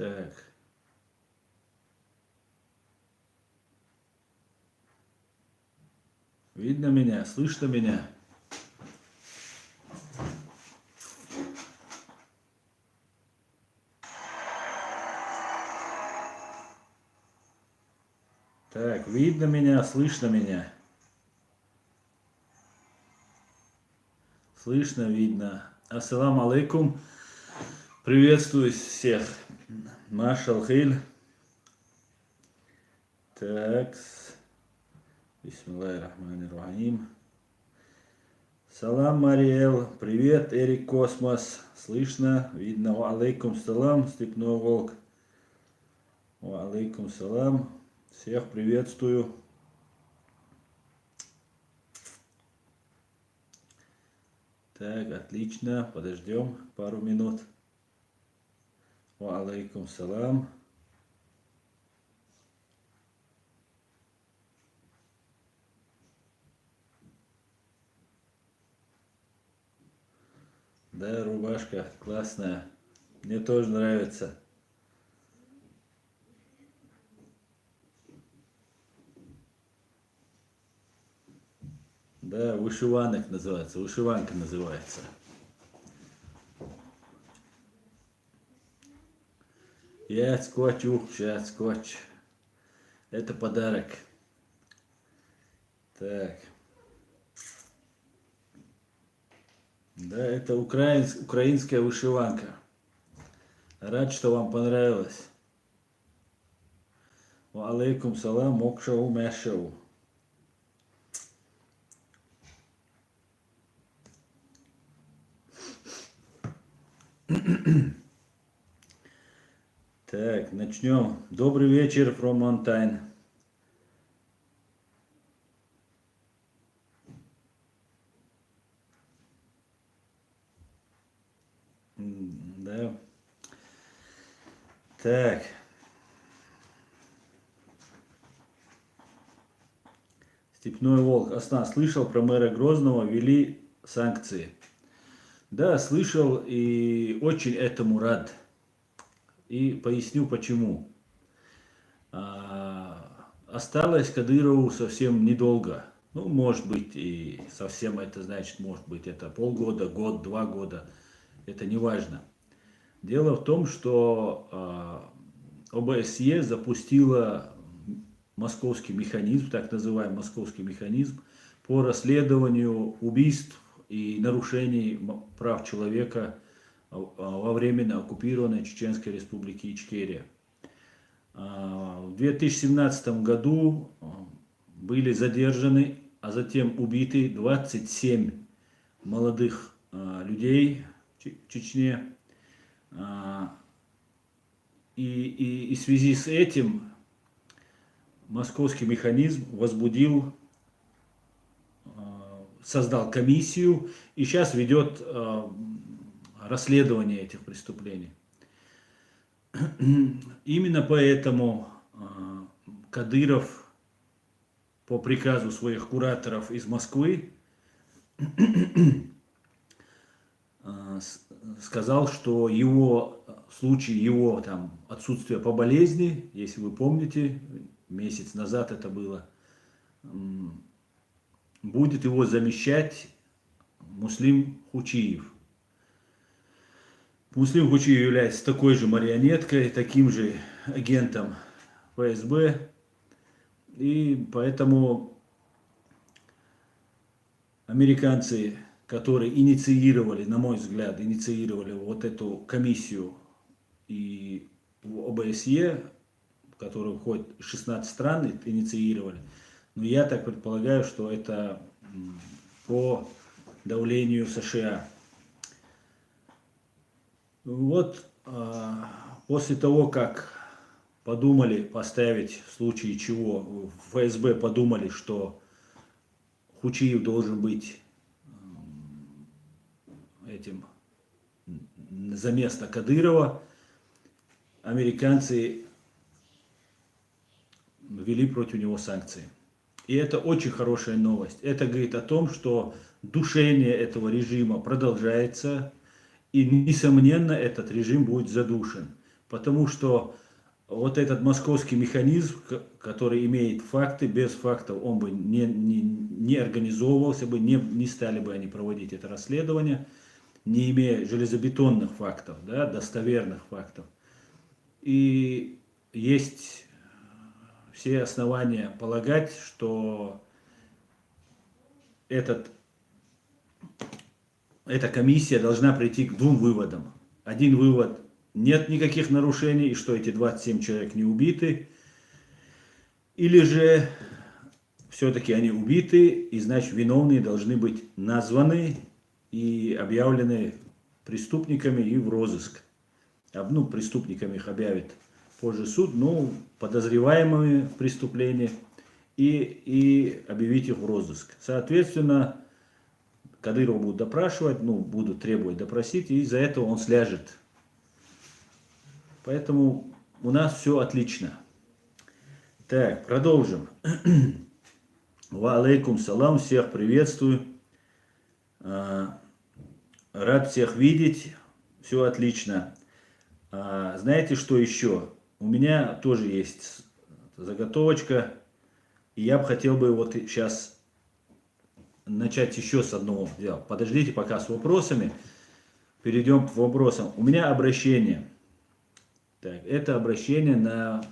Так. Видно меня? Слышно меня? Так, видно меня? Слышно меня? Слышно, видно. Ассаламу алейкум. Приветствую всех. Машал хиль. Так. Бисмиллахи рахмани рахим. Салам, Мариэл. Привет, Эрик Космос. Слышно, видно. Ва алейкум салам, Степной Волк. Ва алейкум салам. Всех приветствую. Так, отлично. Подождем пару минут. Ва алейкум салам. Да, рубашка классная. Мне тоже нравится. Да, вышиванок называется. Вышиванка называется. Я скотч, сейчас скотч. Это подарок. Так. Да, это украинская вышиванка. Рад, что вам понравилось. Ва алейкум салам, мокшау мэшау. Так, начнем. Добрый вечер, from Mountain. Да. Так. Степной Волк. Асна, слышал про мэра Грозного, ввели санкции. Да, слышал и очень этому рад. И поясню почему. Осталось Кадырову совсем недолго. Ну, может быть, и совсем это значит, может быть, это полгода, год, 2 года. Это не важно. Дело в том, что ОБСЕ запустила московский механизм, так называемый московский механизм, по расследованию убийств и нарушений прав человека во временно оккупированной Чеченской республики Ичкерия. В 2017 году были задержаны, а затем убиты 27 молодых людей в Чечне. И в связи с этим московский механизм создал комиссию и сейчас ведет расследование этих преступлений. Именно поэтому Кадыров по приказу своих кураторов из Москвы сказал, что в случае его там отсутствия по болезни, если вы помните, месяц назад это было, будет его замещать Муслим Хучиев. Муслим Хучиев является такой же марионеткой, таким же агентом ФСБ, и поэтому американцы, которые инициировали, на мой взгляд, вот эту комиссию и в ОБСЕ, в которую входит 16 стран, инициировали, но я так предполагаю, что это по давлению США. Вот после того, как подумали поставить, в случае чего в ФСБ подумали, что Хучиев должен быть этим за место Кадырова, американцы ввели против него санкции. И это очень хорошая новость. Это говорит о том, что душение этого режима продолжается, и, несомненно, этот режим будет задушен. потому что вот этот московский механизм, который имеет факты, без фактов он бы не организовывался бы, не стали бы они проводить это расследование, не имея железобетонных фактов, да, достоверных фактов. И есть все основания полагать, что эта комиссия должна прийти к двум выводам. Один вывод: нет никаких нарушений, и что эти 27 человек не убиты. Или же все-таки они убиты, и значит виновные должны быть названы и объявлены преступниками и в розыск. Ну, преступниками их объявит позже суд, но подозреваемыми в преступлении и объявить их в розыск. Соответственно, Кадырова будут допрашивать, ну, будут требовать допросить, и из-за этого он сляжет. Поэтому у нас все отлично. Так, продолжим. Ва алейкум салам, всех приветствую. Рад всех видеть, все отлично. Знаете, что еще? У меня тоже есть заготовочка, и я бы хотел бы вот сейчас начать еще с одного дела. Подождите пока с вопросами, перейдем к вопросам. У меня обращение. Так, это обращение на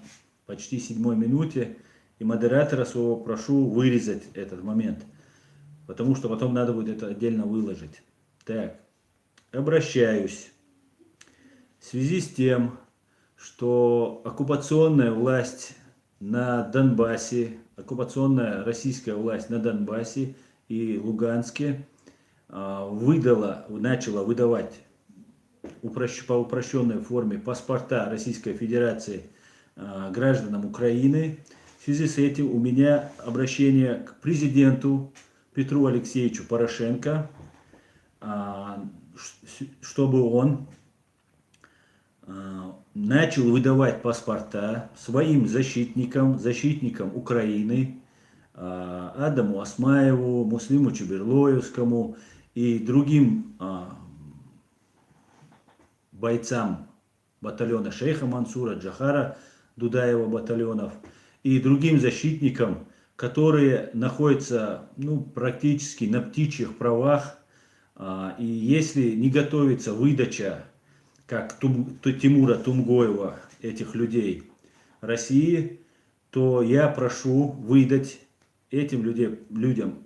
почти 7-й минуте, и модератора своего прошу вырезать этот момент, потому что потом надо будет это отдельно выложить. Так, обращаюсь. В связи с тем, что оккупационная власть на Донбассе, оккупационная российская власть на Донбассе и Луганске начала выдавать по упрощенной форме паспорта Российской Федерации гражданам Украины. В связи с этим у меня обращение к президенту Петру Алексеевичу Порошенко, чтобы он начал выдавать паспорта своим защитникам Украины, Адаму Осмаеву, Муслиму Чуберлоевскому и другим бойцам батальона Шейха Мансура, Джахара Дудаева батальонов и другим защитникам, которые находятся практически на птичьих правах. И если не готовится выдача, как Тимура Тумгоева, этих людей России, то я прошу выдать этим людям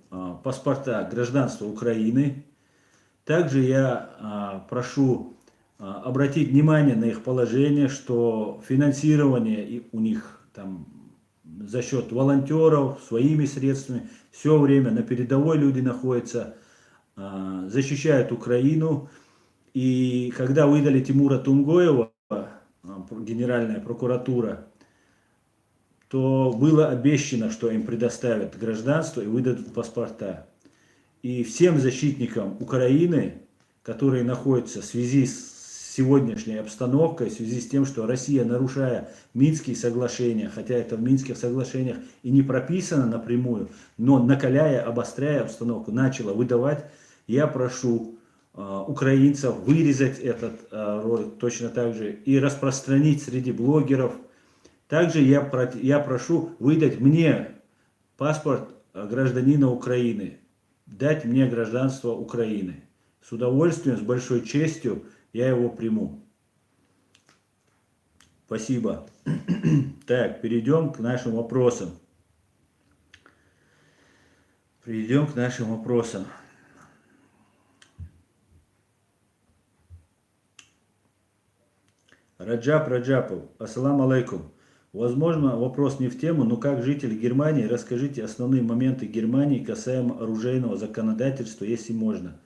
паспорта гражданства Украины. Также я прошу обратить внимание на их положение, что финансирование у них там за счет волонтеров, своими средствами, все время на передовой люди находятся, защищают Украину. И когда выдали Тимура Тумгоева, Генеральная прокуратура, то было обещано, что им предоставят гражданство и выдадут паспорта. И всем защитникам Украины, которые находятся в связи с сегодняшней обстановкой, в связи с тем, что Россия, нарушая Минские соглашения, хотя это в Минских соглашениях и не прописано напрямую, но накаляя, обостряя обстановку, начала выдавать, я прошу украинцев вырезать этот ролик точно так же и распространить среди блогеров. Также я прошу выдать мне паспорт гражданина Украины, дать мне гражданство Украины. С удовольствием, с большой честью я его приму. Спасибо. Так, перейдем к нашим вопросам. Раджапов, ассаламу алейкум. Возможно, вопрос не в тему, но как житель Германии, расскажите основные моменты Германии касаемо оружейного законодательства, если можно.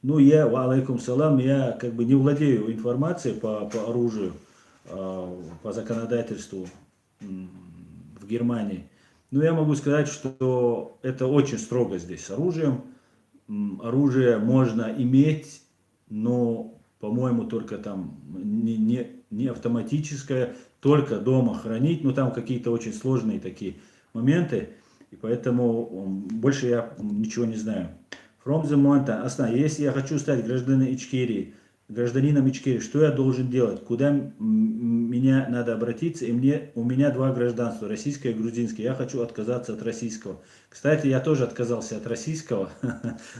Алейкум салам, я как бы не владею информацией по оружию, по законодательству в Германии. Но я могу сказать, что это очень строго здесь с оружием. Оружие можно иметь, но, по-моему, только там не автоматическое, только дома хранить. Но там какие-то очень сложные такие моменты, и поэтому больше я ничего не знаю. From the mountain, если я хочу стать гражданином Ичкерии, гражданином Ичкерии, что я должен делать, куда меня надо обратиться, и у меня два гражданства, российское и грузинское, я хочу отказаться от российского. Кстати, я тоже отказался от российского,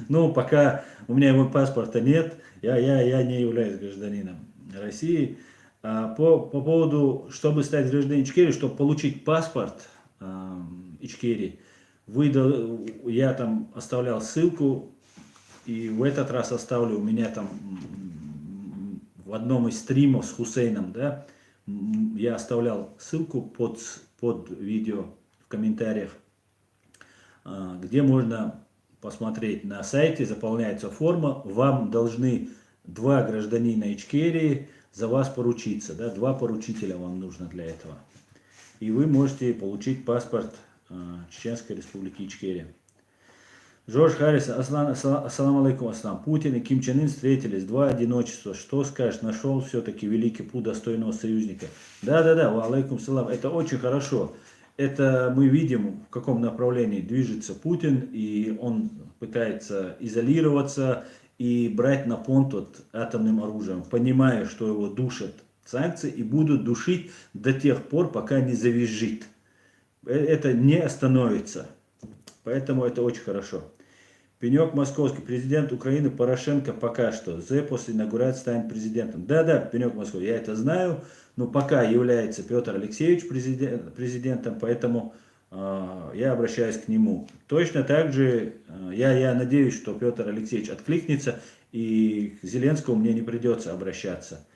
но пока у меня его паспорта нет, я не являюсь гражданином России. По поводу, чтобы стать гражданином Ичкерии, чтобы получить паспорт Ичкерии, я там оставлял ссылку, и в этот раз оставлю, у меня там в одном из стримов с Хусейном, да, я оставлял ссылку под видео в комментариях, где можно посмотреть на сайте, заполняется форма, вам должны два гражданина Ичкерии за вас поручиться, да, два поручителя вам нужно для этого. И вы можете получить паспорт Чеченской Республики Ичкерия. Жорж Харрис, ассаламу алейкум, ассалам. Путин и Ким Чен Ын встретились, два одиночества. Что скажешь, нашел все-таки великий путь достойного союзника? Да, алейкум салам, это очень хорошо. Это мы видим, в каком направлении движется Путин, и он пытается изолироваться и брать на понт атомным оружием, понимая, что его душат санкции и будут душить до тех пор, пока не завизжит. Это не остановится. Поэтому это очень хорошо. Пенек Московский, президент Украины Порошенко пока что. После инаугурации станет президентом. Да, Пенек Московский, я это знаю, но пока является Петр Алексеевич президентом, поэтому я обращаюсь к нему. Точно так же я надеюсь, что Петр Алексеевич откликнется и к Зеленскому мне не придется обращаться.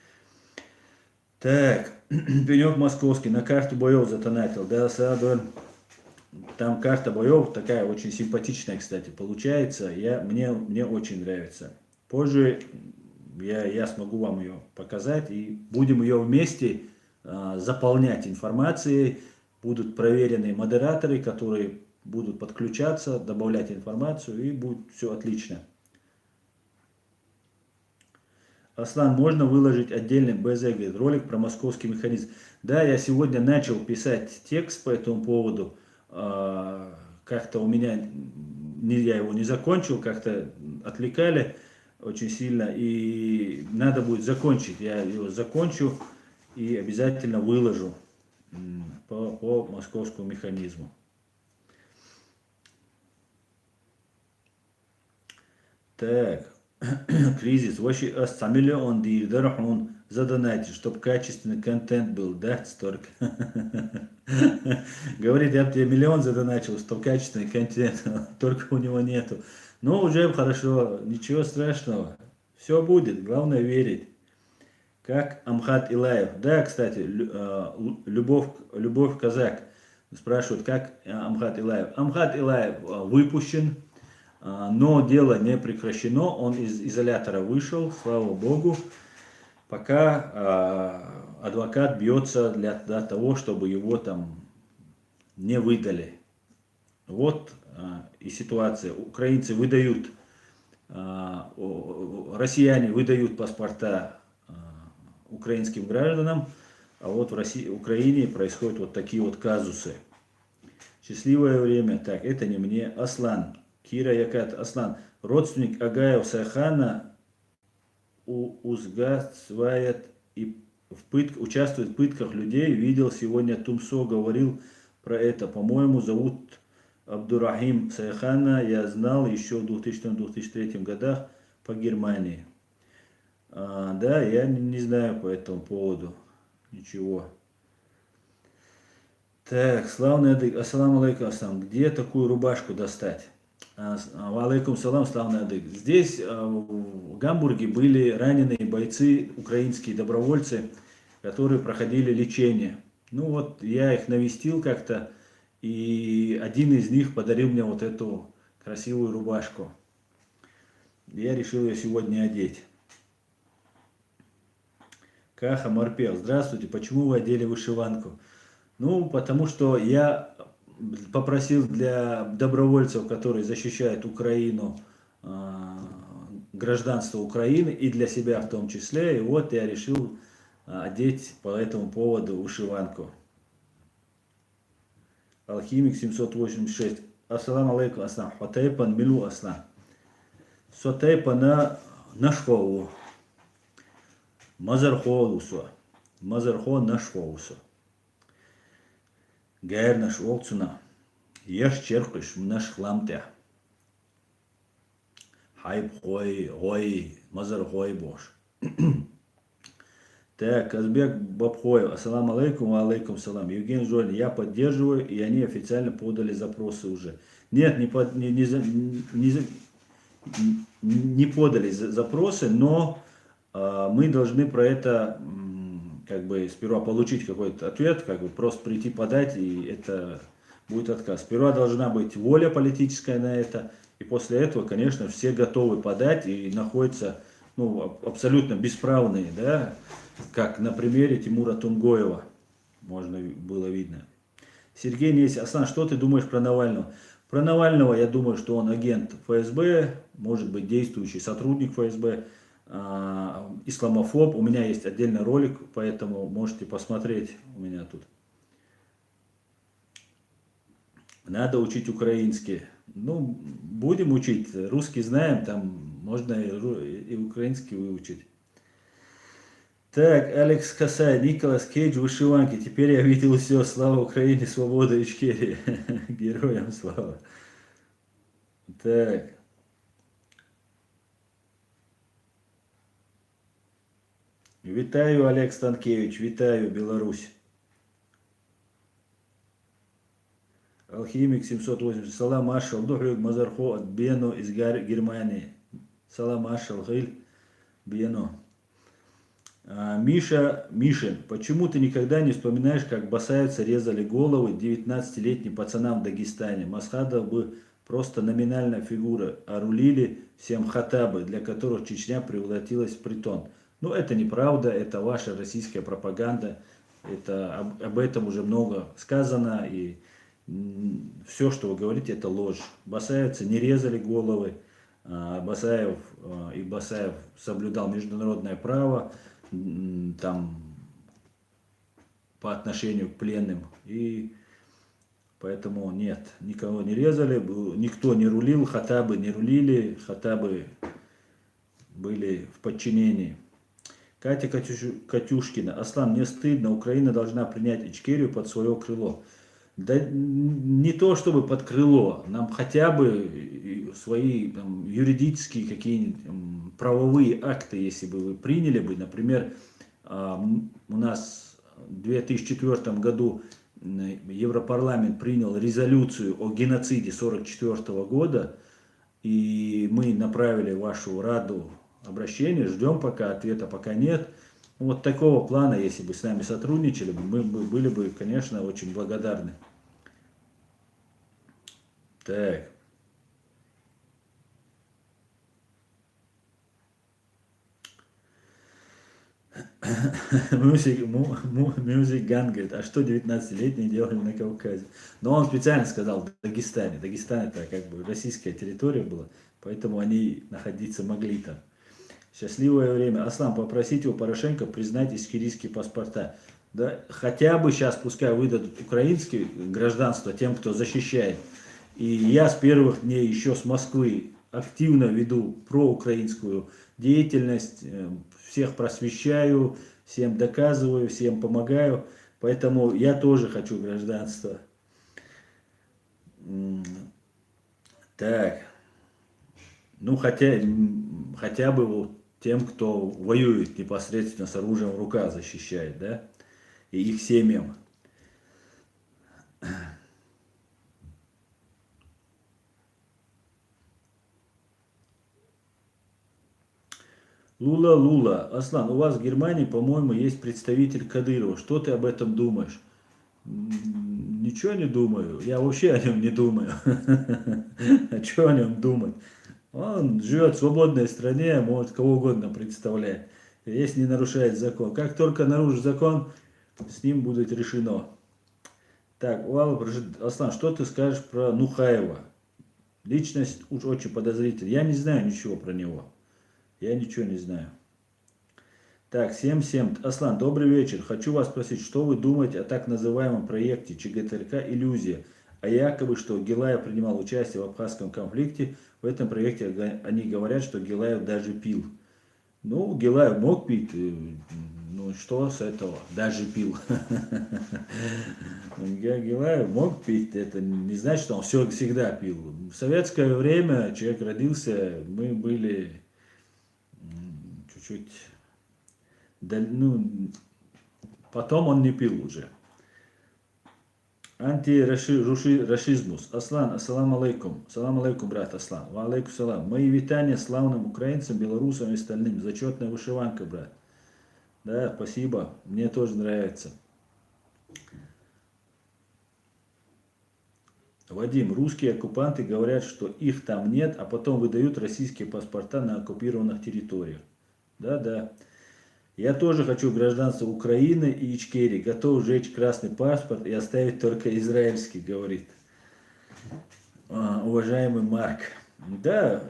Так, Пенек Московский на карту боев затонатил. Да, Садоль. Там карта боев такая очень симпатичная, кстати, получается. Мне очень нравится. Позже я смогу вам ее показать и будем ее вместе заполнять информацией. Будут проверенные модераторы, которые будут подключаться, добавлять информацию, и будет все отлично. Аслан, можно выложить отдельный БЗ ролик про московский механизм? Да, я сегодня начал писать текст по этому поводу. Как-то у меня, я его не закончил, как-то отвлекали очень сильно, и надо будет закончить, я его закончу и обязательно выложу по московскому механизму. Так, кризис, вообще 100 миллион дирдархун задонайте, чтобы качественный контент был, да, столько. Говорит, я бы тебе миллион задоначил, чтобы качественный контент, только у него нету. Но уже хорошо, ничего страшного, все будет, главное верить. Как Амхат Илаев. Да, кстати, Любовь Казак спрашивает, как Амхат Илаев. Амхат Илаев выпущен, но дело не прекращено, он из изолятора вышел, слава Богу. Пока адвокат бьется для того, чтобы его там не выдали. Вот и ситуация. Украинцы выдают, россияне выдают паспорта украинским гражданам, а вот в Украине происходят вот такие вот казусы. Счастливое время. Так, это не мне. Аслан. Кира Якат. Аслан. Родственник Агаев Сайхана узгасвает и участвует в пытках людей. Видел сегодня Тумсо, говорил про это. По-моему, зовут Абдурахим Сайхана. Я знал еще в 2000-2003 годах по Германии. Да, я не знаю по этому поводу ничего. Так, славный адык. Ассаламу алейкум, ассалам. Где такую рубашку достать? Алейкум салам, славный адык. Здесь в Гамбурге были раненые бойцы, украинские добровольцы, которые проходили лечение. Ну вот, я их навестил как-то, и один из них подарил мне вот эту красивую рубашку. Я решил ее сегодня одеть. Каха Марпел. Здравствуйте, почему вы одели вышиванку? Ну, потому что я попросил для добровольцев, которые защищают Украину, гражданство Украины, и для себя в том числе. И вот я решил одеть по этому поводу вышиванку. Алхимик 786. Ассаламу алейкум, аслам. Хатайпан милу аслам. Сотайпа на школу. Мазархо нашвоусо. Гэр наш олцуна. Еш черкыш наш хламтя. Хайп хой, мазархой бош. Так, Казбек Бабхоев, ассаламу алейкум, ва алейкум салам. Евгений Жолин, я поддерживаю, и они официально подали запросы уже. Нет, не подали запросы, но мы должны про это как бы сперва получить какой-то ответ, как бы просто прийти подать, и это будет отказ. Сперва должна быть воля политическая на это, и после этого, конечно, все готовы подать и находятся абсолютно бесправные, да, как на примере Тимура Тунгоева можно было видно. Сергей Несин, Аслан, что ты думаешь про Навального? Про Навального я думаю, что он агент ФСБ, может быть действующий сотрудник ФСБ, исламофоб. У меня есть отдельный ролик, поэтому можете посмотреть у меня тут. Надо учить украинский. Ну, будем учить. Русский знаем, там можно и украинский выучить. Так, Алекс Касай, Николас Кейдж в вышиванке. Теперь я видел все. Слава Украине, свобода Ичкерии. Героям слава. Так. Витаю, Олег Станкевич, витаю, Беларусь. Алхимик 780. Салам Ашал, Духлюк Мазархо от Бено из Германии. Салам Ашал, Гиль, Бено. Мишин, почему ты никогда не вспоминаешь, как басаевцы резали головы 19-летним пацанам в Дагестане? Масхадов бы просто номинальная фигура, а рулили всем хатабы, для которых Чечня превратилась в притон. Ну, это неправда, это ваша российская пропаганда, это, об этом уже много сказано, и все, что вы говорите, это ложь. Басаевцы не резали головы, Басаев соблюдал международное право, там, по отношению к пленным, и поэтому нет, никого не резали, никто не рулил, хатабы не рулили, хатабы были в подчинении. Катя Катюшкина, Аслан, мне стыдно, Украина должна принять Ичкерию под свое крыло. Да не то чтобы под крыло, нам хотя бы свои там, юридические какие-нибудь правовые акты, если бы вы приняли бы, например, у нас в 2004 году Европарламент принял резолюцию о геноциде 1944 года, и мы направили в вашу Раду обращение, ждем пока, ответа пока нет. Вот такого плана, если бы с нами сотрудничали, мы были бы, конечно, очень благодарны. Так. Music Gun говорит, а что 19-летние делали на Кавказе? Но он специально сказал в Дагестане. Дагестан это как бы российская территория была, поэтому они находиться могли там. Счастливое время. Аслан, попросите у Порошенко признать ичкерийские паспорта. Да, хотя бы сейчас пускай выдадут украинские гражданство тем, кто защищает. И я с первых дней еще с Москвы активно веду проукраинскую деятельность, всех просвещаю, всем доказываю, всем помогаю. Поэтому я тоже хочу гражданство. Так. Ну, хотя бы вот тем, кто воюет непосредственно с оружием в руках, защищает, да, и их семьям. Лула, Аслан, у вас в Германии, по-моему, есть представитель Кадырова. Что ты об этом думаешь? Ничего не думаю. Я вообще о нем не думаю. А что о нем думать? Он живет в свободной стране, может кого угодно представлять, если не нарушает закон. Как только нарушит закон, с ним будет решено. Так, Аслан, что ты скажешь про Нухаева? Личность уж очень подозрительная. Я не знаю ничего про него. Я ничего не знаю. Так, 7-7. Аслан, добрый вечер. Хочу вас спросить, что вы думаете о так называемом проекте ЧГТРК «Иллюзия»? А якобы, что Гилаев принимал участие в абхазском конфликте, в этом проекте они говорят, что Гилаев даже пил. Ну, Гилаев мог пить, ну что с этого, даже пил. Гилаев мог пить, это не значит, что он все всегда пил. В советское время человек родился, мы были чуть-чуть, ну, потом он не пил уже. Антирашизмус. Аслан, ассаламу алейкум. Салам алейкум, брат Аслан. Ва алейкум салам. Мои витания славным украинцам, белорусам и остальным. Зачетная вышиванка, брат. Да, спасибо. Мне тоже нравится. Вадим, русские оккупанты говорят, что их там нет, а потом выдают российские паспорта на оккупированных территориях. Да, да. Я тоже хочу гражданство Украины и Ичкерии. Готов сжечь красный паспорт и оставить только израильский, говорит уважаемый Марк. Да,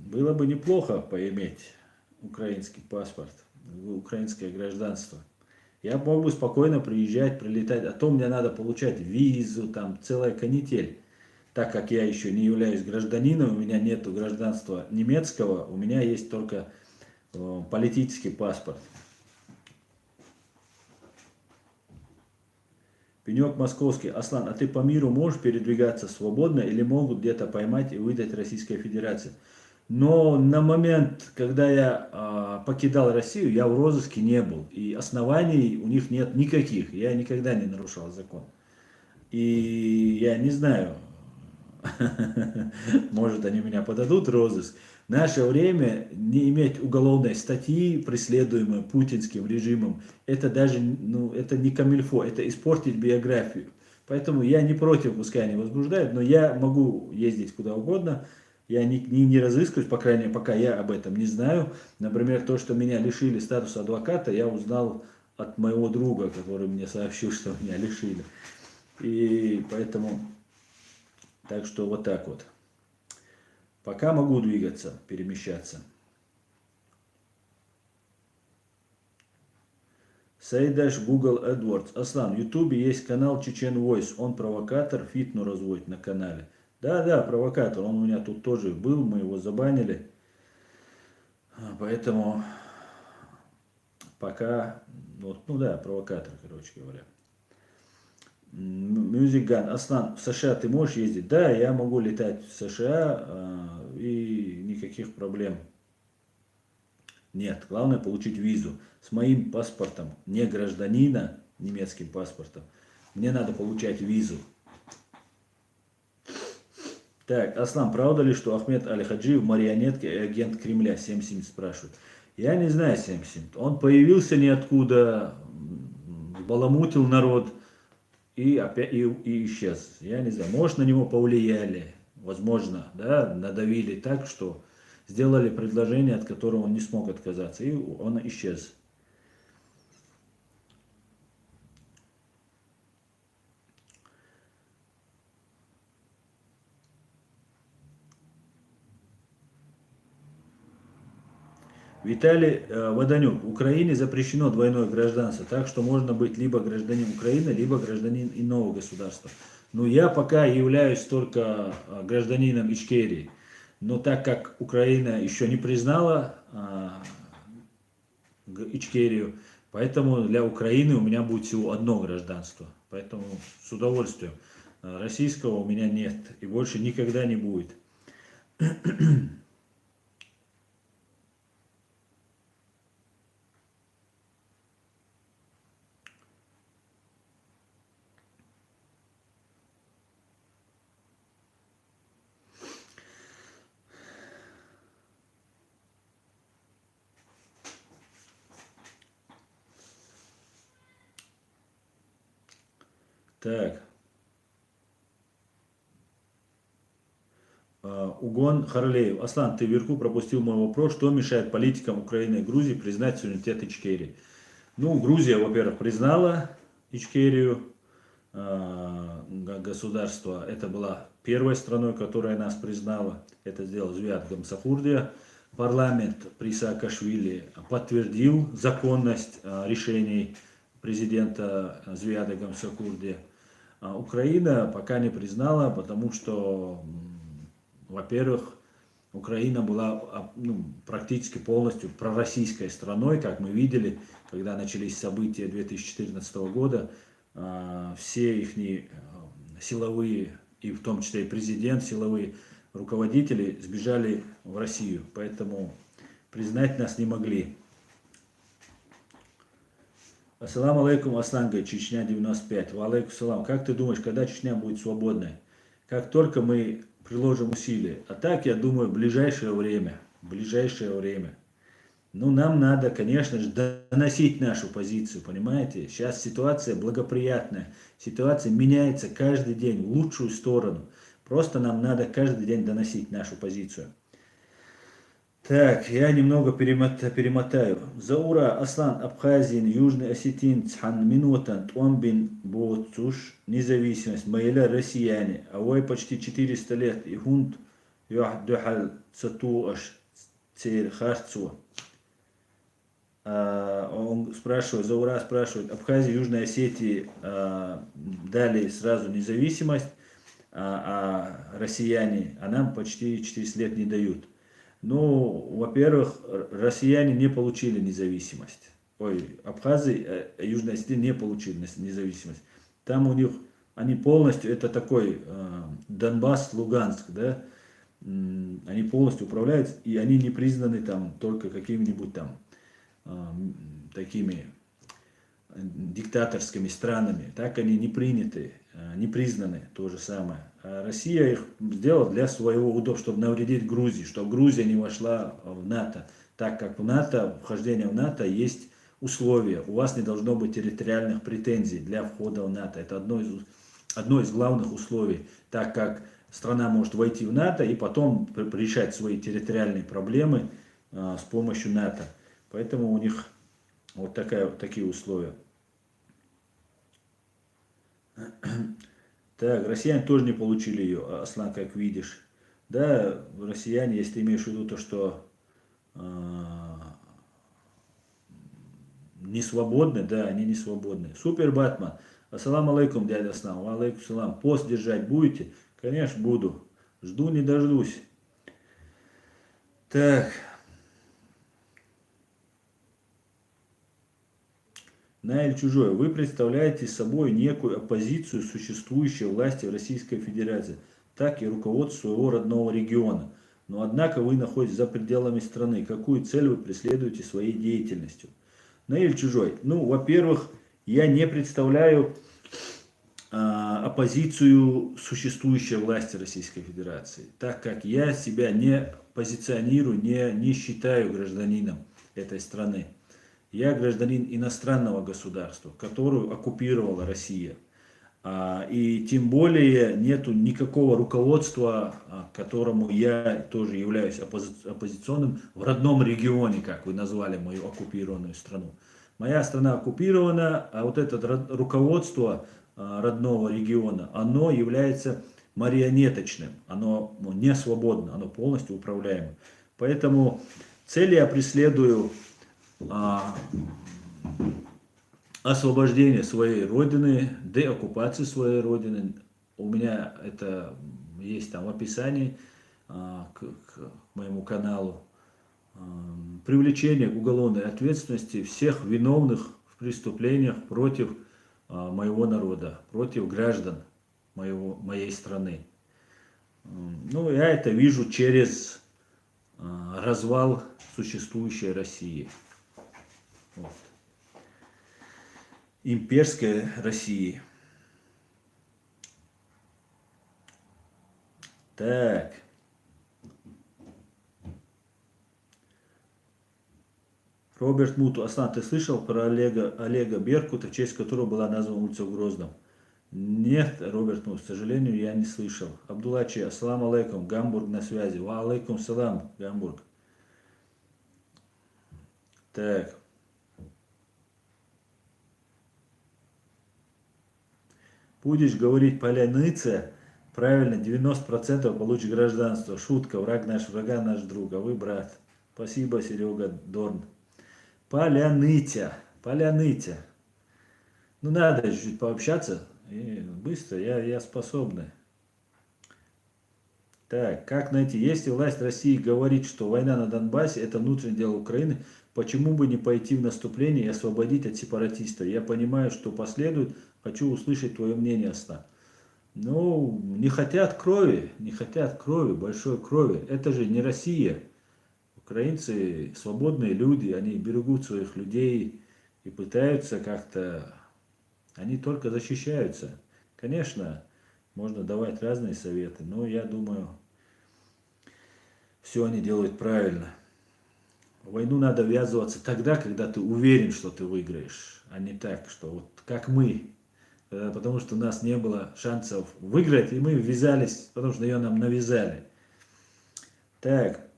было бы неплохо поиметь украинский паспорт, украинское гражданство. Я мог бы спокойно приезжать, прилетать, а то мне надо получать визу, там целая канитель. Так как я еще не являюсь гражданином, у меня нет гражданства немецкого, у меня есть только политический паспорт. Пенек московский. Аслан, а ты по миру можешь передвигаться свободно или могут где-то поймать и выдать Российской Федерации? Но на момент, когда я покидал Россию, я в розыске не был. И оснований у них нет никаких. Я никогда не нарушал закон. И я не знаю, может они меня подадут в розыск. В наше время не иметь уголовной статьи, преследуемой путинским режимом, это даже, ну, это не камильфо, это испортить биографию. Поэтому я не против, пускай они возбуждают, но я могу ездить куда угодно, я не разыскиваюсь, по крайней мере, пока я об этом не знаю. Например, то, что меня лишили статуса адвоката, я узнал от моего друга, который мне сообщил, что меня лишили. И поэтому, так что вот так вот. Пока могу двигаться, перемещаться. Сайдаш Google AdWords. Аслан, в Ютубе есть канал Чечен Voice. Он провокатор, фитну разводит на канале. Да, провокатор. Он у меня тут тоже был, мы его забанили. Поэтому пока, вот, ну да, провокатор, короче говоря. Music Gun. Аслан, в США ты можешь ездить? Да, я могу летать в США и никаких проблем нет. Главное получить визу. С моим паспортом, не гражданина, немецким паспортом, мне надо получать визу. Так, Аслан, правда ли, что Ахмед Аль-Хаджиев марионетка и агент Кремля? 77 спрашивает. Я не знаю 77. Он появился ниоткуда, баламутил народ и опять и исчез. Я не знаю, может на него повлияли, возможно, да, надавили так, что сделали предложение, от которого он не смог отказаться, и он исчез. Виталий Водонюк. В Украине запрещено двойное гражданство, так что можно быть либо гражданин Украины, либо гражданин иного государства. Но я пока являюсь только гражданином Ичкерии. Но так как Украина еще не признала Ичкерию, поэтому для Украины у меня будет всего одно гражданство. Поэтому с удовольствием. Российского у меня нет и больше никогда не будет. Так. Угон Харлеев. Аслан, ты вверху пропустил мой вопрос. Что мешает политикам Украины и Грузии признать суверенитет Ичкерии? Ну, Грузия, во-первых, признала Ичкерию государство. Это была первой страной, которая нас признала. Это сделал Зviad Gamsakhurdия. Парламент при Саакашвили подтвердил законность решений президента Зviada Gamsakhurdия. Украина пока не признала, потому что, во-первых, Украина была практически полностью пророссийской страной, как мы видели, когда начались события 2014 года. Все их силовые, и в том числе и президент, силовые руководители сбежали в Россию, поэтому признать нас не могли. Ассаламу алейкум, Асланга, Чечня 95. Ва алейкум салам. Как ты думаешь, когда Чечня будет свободной? Как только мы приложим усилия. А так, я думаю, в ближайшее время. В ближайшее время. Ну, нам надо, конечно же, доносить нашу позицию, понимаете? Сейчас ситуация благоприятная. Ситуация меняется каждый день в лучшую сторону. Просто нам надо каждый день доносить нашу позицию. Так, я немного перемотаю. Заура, Аслан, Абхазин, Южный Осетин, Цхан, Минутан, Томбин, Боцуш, независимость, Майля, россияне. Авой почти 400 лет. И хунт, Духаль, Цатуаш, Цейр, Харцу. Он спрашивает, Заура спрашивает, Абхазия, Южной Осетии дали сразу независимость, а россияне, а нам почти 400 лет не дают. Ну, во-первых, россияне не получили независимость. Ой, Абхазия, Южная Осетия не получили независимость. Там у них, они полностью, это такой Донбасс, Луганск, да, они полностью управляют, и они не признаны там только какими-нибудь там такими диктаторскими странами. Так они не приняты, не признаны, то же самое. А Россия их сделала для своего удобства, чтобы навредить Грузии, чтобы Грузия не вошла в НАТО. Так как в НАТО, вхождение в НАТО есть условия. У вас не должно быть территориальных претензий для входа в НАТО. Это одно из главных условий. Так как страна может войти в НАТО и потом решать свои территориальные проблемы с помощью НАТО. Поэтому у них вот такие условия. Так, россияне тоже не получили ее, Аслан, как видишь. Да, россияне, если ты имеешь в виду то, что не свободны, да, они не свободны. Супер, Батман. Ассаламу алейкум, дядя Аслан. Ва алейкум салам. Пост держать будете? Конечно, буду. Жду, не дождусь. Так. Наиль Чужой, вы представляете собой некую оппозицию существующей власти в Российской Федерации, так и руководство своего родного региона. Но однако вы находитесь за пределами страны. Какую цель вы преследуете своей деятельностью? Наиль Чужой, ну, во-первых, я не представляю оппозицию существующей власти Российской Федерации, так как я себя не позиционирую, не считаю гражданином этой страны. Я гражданин иностранного государства, которую оккупировала Россия. И тем более нету никакого руководства, которому я тоже являюсь оппозиционным в родном регионе, как вы назвали мою оккупированную страну. Моя страна оккупирована, а вот это руководство родного региона, оно является марионеточным, оно не свободно, оно полностью управляемо. Поэтому цели я преследую освобождение своей родины, деоккупации своей родины. У меня это есть там в описании к моему каналу. Привлечение к уголовной ответственности всех виновных в преступлениях против моего народа, против граждан моей страны. Ну, я это вижу через развал существующей России. Вот. Имперской России. Так. Роберт Муту. Аслан, ты слышал про Олега Беркута, в честь которого была названа улица в Грозном? Нет, Роберт Муту, к сожалению, я не слышал. Абдуллачи, ассаламу алейкум, Гамбург на связи. Ва алейкум салам, Гамбург. Так. Будешь говорить поляныца, правильно, 90% получишь гражданство. Шутка, враг наш, врага наш друг, а вы брат. Спасибо, Серега Дорн. Поляныця, поляныця. Ну, надо чуть-чуть пообщаться, и быстро, я способный. Так, как найти? Если власть России говорит, что война на Донбассе это внутреннее дело Украины, почему бы не пойти в наступление и освободить от сепаратистов? Я понимаю, что последует. Хочу услышать твое мнение, Асна. Ну, не хотят крови, не хотят крови, большой крови. Это же не Россия. Украинцы свободные люди, они берегут своих людей и пытаются как-то, они только защищаются. Конечно, можно давать разные советы, но я думаю, все они делают правильно. В войну надо ввязываться тогда, когда ты уверен, что ты выиграешь, а не так, что вот как мы. Потому что у нас не было шансов выиграть, и мы ввязались, потому что ее нам навязали. Так.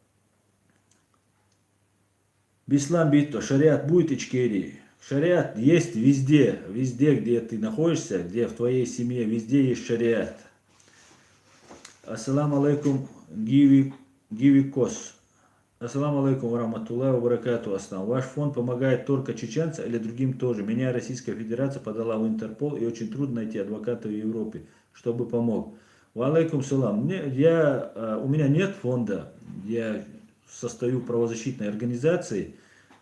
Бислам Битто, шариат будет Ичкерии? Шариат есть везде, везде, где ты находишься, где в твоей семье, везде есть шариат. Ассаламу алейкум, Гиви Кос. Ассаламу алейкум, ва баракату, Аслам. Ваш фонд помогает только чеченцам или другим тоже? Меня Российская Федерация подала в Интерпол, и очень трудно найти адвоката в Европе, чтобы помог. Ва алейкум салам. У меня нет фонда, я состою в правозащитной организации,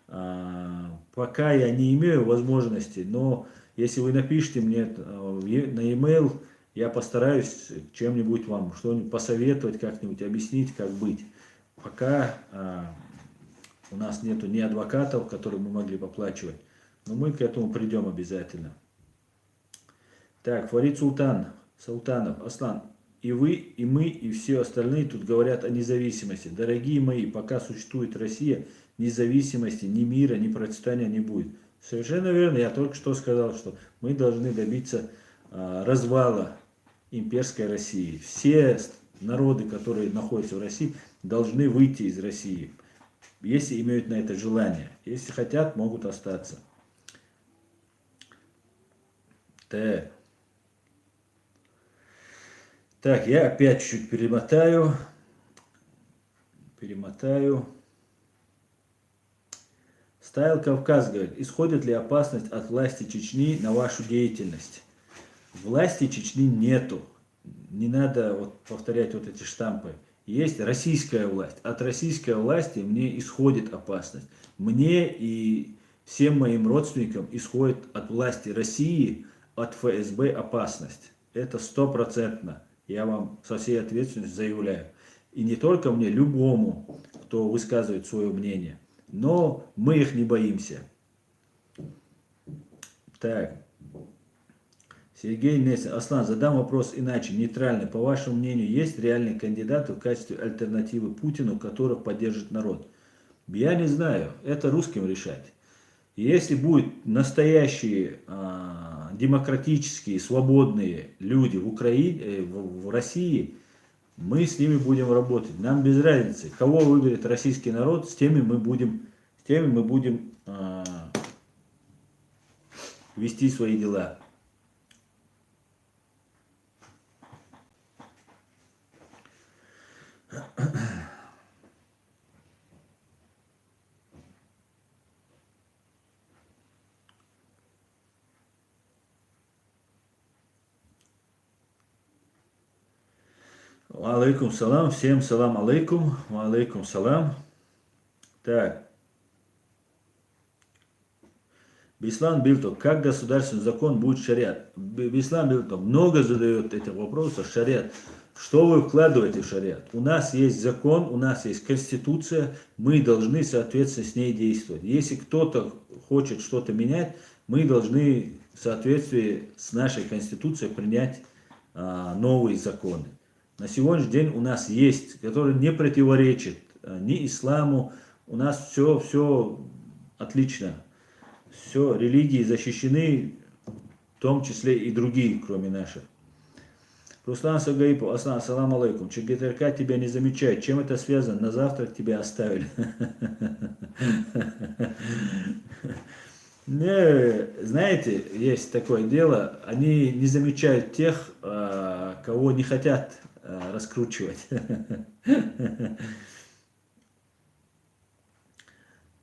пока я не имею возможности, но если вы напишите мне на e-mail, я постараюсь чем-нибудь вам что-нибудь посоветовать, как-нибудь объяснить, как быть. Пока у нас нету ни адвокатов, которые мы могли бы оплачивать, но мы к этому придем обязательно. Так, Фарид Султанов, Аслан, и вы, и мы, и все остальные тут говорят о независимости. Дорогие мои, пока существует Россия, независимости, ни мира, ни процветания не будет. Совершенно верно, я только что сказал, что мы должны добиться развала имперской России. Все народы, которые находятся в России, должны выйти из России, если имеют на это желание. Если хотят, могут остаться. Так, я опять чуть-чуть перемотаю. Стайл Кавказ говорит, исходит ли опасность от власти Чечни на вашу деятельность? Власти Чечни нету. Не надо вот повторять вот эти штампы. Есть российская власть. От российской власти мне исходит опасность. Мне и всем моим родственникам исходит от власти России, от ФСБ опасность. Это 100%. Я вам со всей ответственностью заявляю. И не только мне, любому, кто высказывает свое мнение. Но мы их не боимся. Так. Сергей Несин. Аслан, задам вопрос иначе, нейтральный. По вашему мнению, есть реальные кандидаты в качестве альтернативы Путину, которых поддержит народ? Я не знаю. Это русским решать. Если будут настоящие демократические, свободные люди в Украине, в России, мы с ними будем работать. Нам без разницы, кого выберет российский народ, с теми мы будем вести свои дела. Алейкум салам, всем салам алейкум, алейкум салам. Так. Беслан Билтов, как государственный закон будет шариат? Беслан Билтов много задает этих вопросов, шариат. Что вы вкладываете в шариат? У нас есть закон, у нас есть конституция, мы должны, соответственно, с ней действовать. Если кто-то хочет что-то менять, мы должны в соответствии с нашей конституцией принять новые законы. На сегодняшний день у нас есть, который не противоречит ни исламу, у нас все отлично. Все, религии защищены, в том числе и другие, кроме наших. Руслан Сагаипов, Аслан, ассаламу алейкум. ЧГТРК тебя не замечает. Чем это связано? На завтрак тебя оставили. Знаете, есть такое дело, они не замечают тех, кого не хотят раскручивать.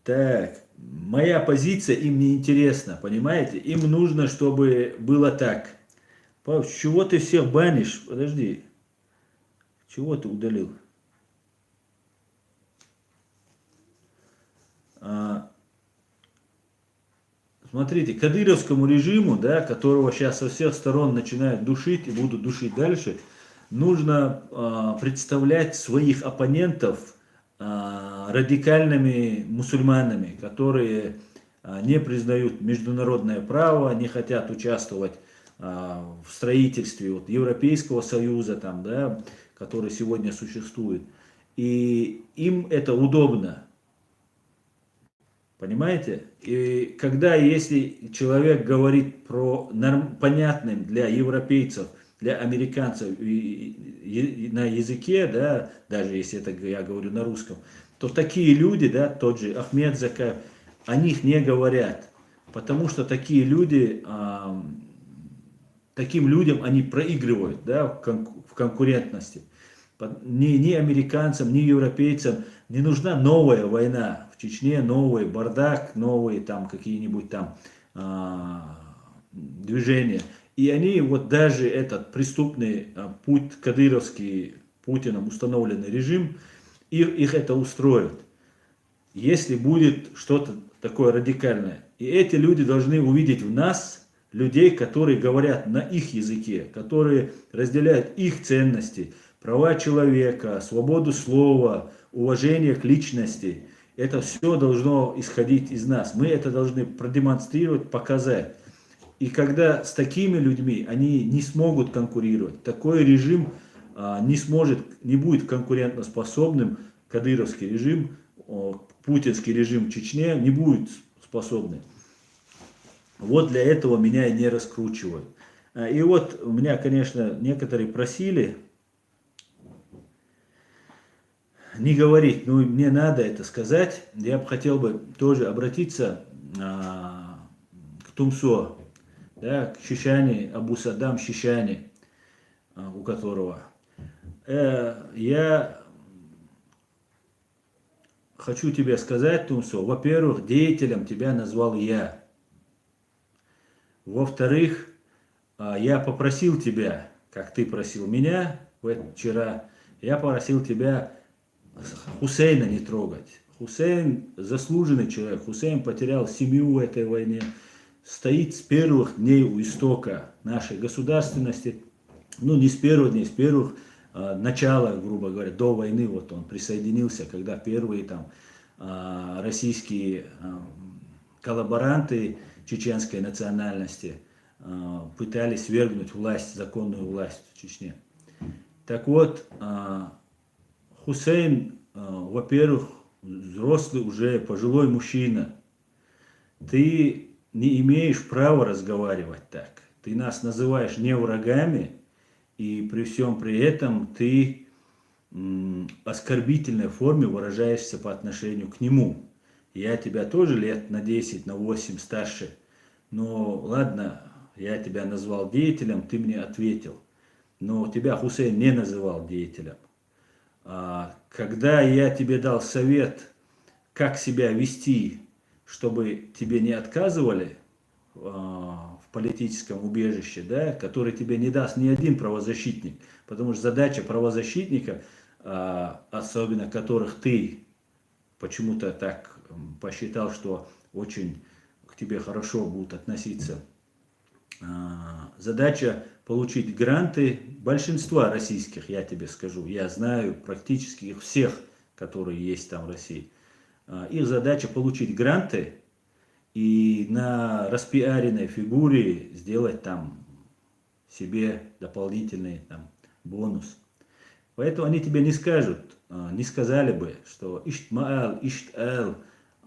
Так, моя позиция им не интересна, понимаете? Им нужно, чтобы было так. С чего ты всех банишь? Подожди. Чего ты удалил? Смотрите, кадыровскому режиму, да, которого сейчас со всех сторон начинают душить и будут душить дальше, нужно представлять своих оппонентов радикальными мусульманами, которые не признают международное право, не хотят участвовать в строительстве вот, Европейского Союза, там, да, который сегодня существует. И им это удобно. Понимаете? И когда, если человек говорит про понятным для европейцев, для американцев на языке, да, даже если это я говорю на русском, то такие люди, да, тот же Ахмед Закаев, о них не говорят. Потому что такие люди, таким людям они проигрывают, да, в конкурентности. Ни американцам, ни европейцам не нужна новая война в Чечне, новый бардак, новые там какие-нибудь там движения. И они вот даже этот преступный путь кадыровский, Путиным установленный режим, их это устроит. Если будет что-то такое радикальное. И эти люди должны увидеть в нас людей, которые говорят на их языке, которые разделяют их ценности, права человека, свободу слова, уважение к личности. Это все должно исходить из нас. Мы это должны продемонстрировать, показать. И когда с такими людьми они не смогут конкурировать, такой режим не будет конкурентоспособным, кадыровский режим, путинский режим в Чечне не будет способным. Вот для этого меня и не раскручивают. И вот меня, конечно, некоторые просили не говорить, но мне надо это сказать. Я бы хотел бы тоже обратиться к Тумсо, да, к Шишани, Абу Саддам Шишани, у которого. Я хочу тебе сказать, Тумсо, во-первых, деятелем тебя назвал я. Во-вторых, я попросил тебя, как ты просил меня вчера, я попросил тебя Хусейна не трогать. Хусейн заслуженный человек. Хусейн потерял семью в этой войне. Стоит с первых дней у истока нашей государственности. Ну, не с первых дней, с первых начала, грубо говоря, до войны. Вот он присоединился, когда первые там российские коллаборанты чеченской национальности пытались свергнуть власть, законную власть в Чечне. Так вот, Хусейн, во-первых, взрослый уже пожилой мужчина. Ты не имеешь права разговаривать так. Ты нас называешь не врагами, и при всем при этом ты в оскорбительной форме выражаешься по отношению к нему. Я тебя тоже лет на 10, на 8 старше. Но ладно, я тебя назвал деятелем, ты мне ответил. Но тебя Хусейн не называл деятелем. Когда я тебе дал совет, как себя вести, чтобы тебе не отказывали в политическом убежище, да, который тебе не даст ни один правозащитник, потому что задача правозащитника, особенно которых ты почему-то так посчитал, что очень к тебе хорошо будут относиться, задача получить гранты большинства российских, я тебе скажу, я знаю практически их всех, которые есть там в России. Их задача получить гранты и на распиаренной фигуре сделать там себе дополнительный там бонус. Поэтому они тебе не скажут, не сказали бы, что иштмаал, иштал,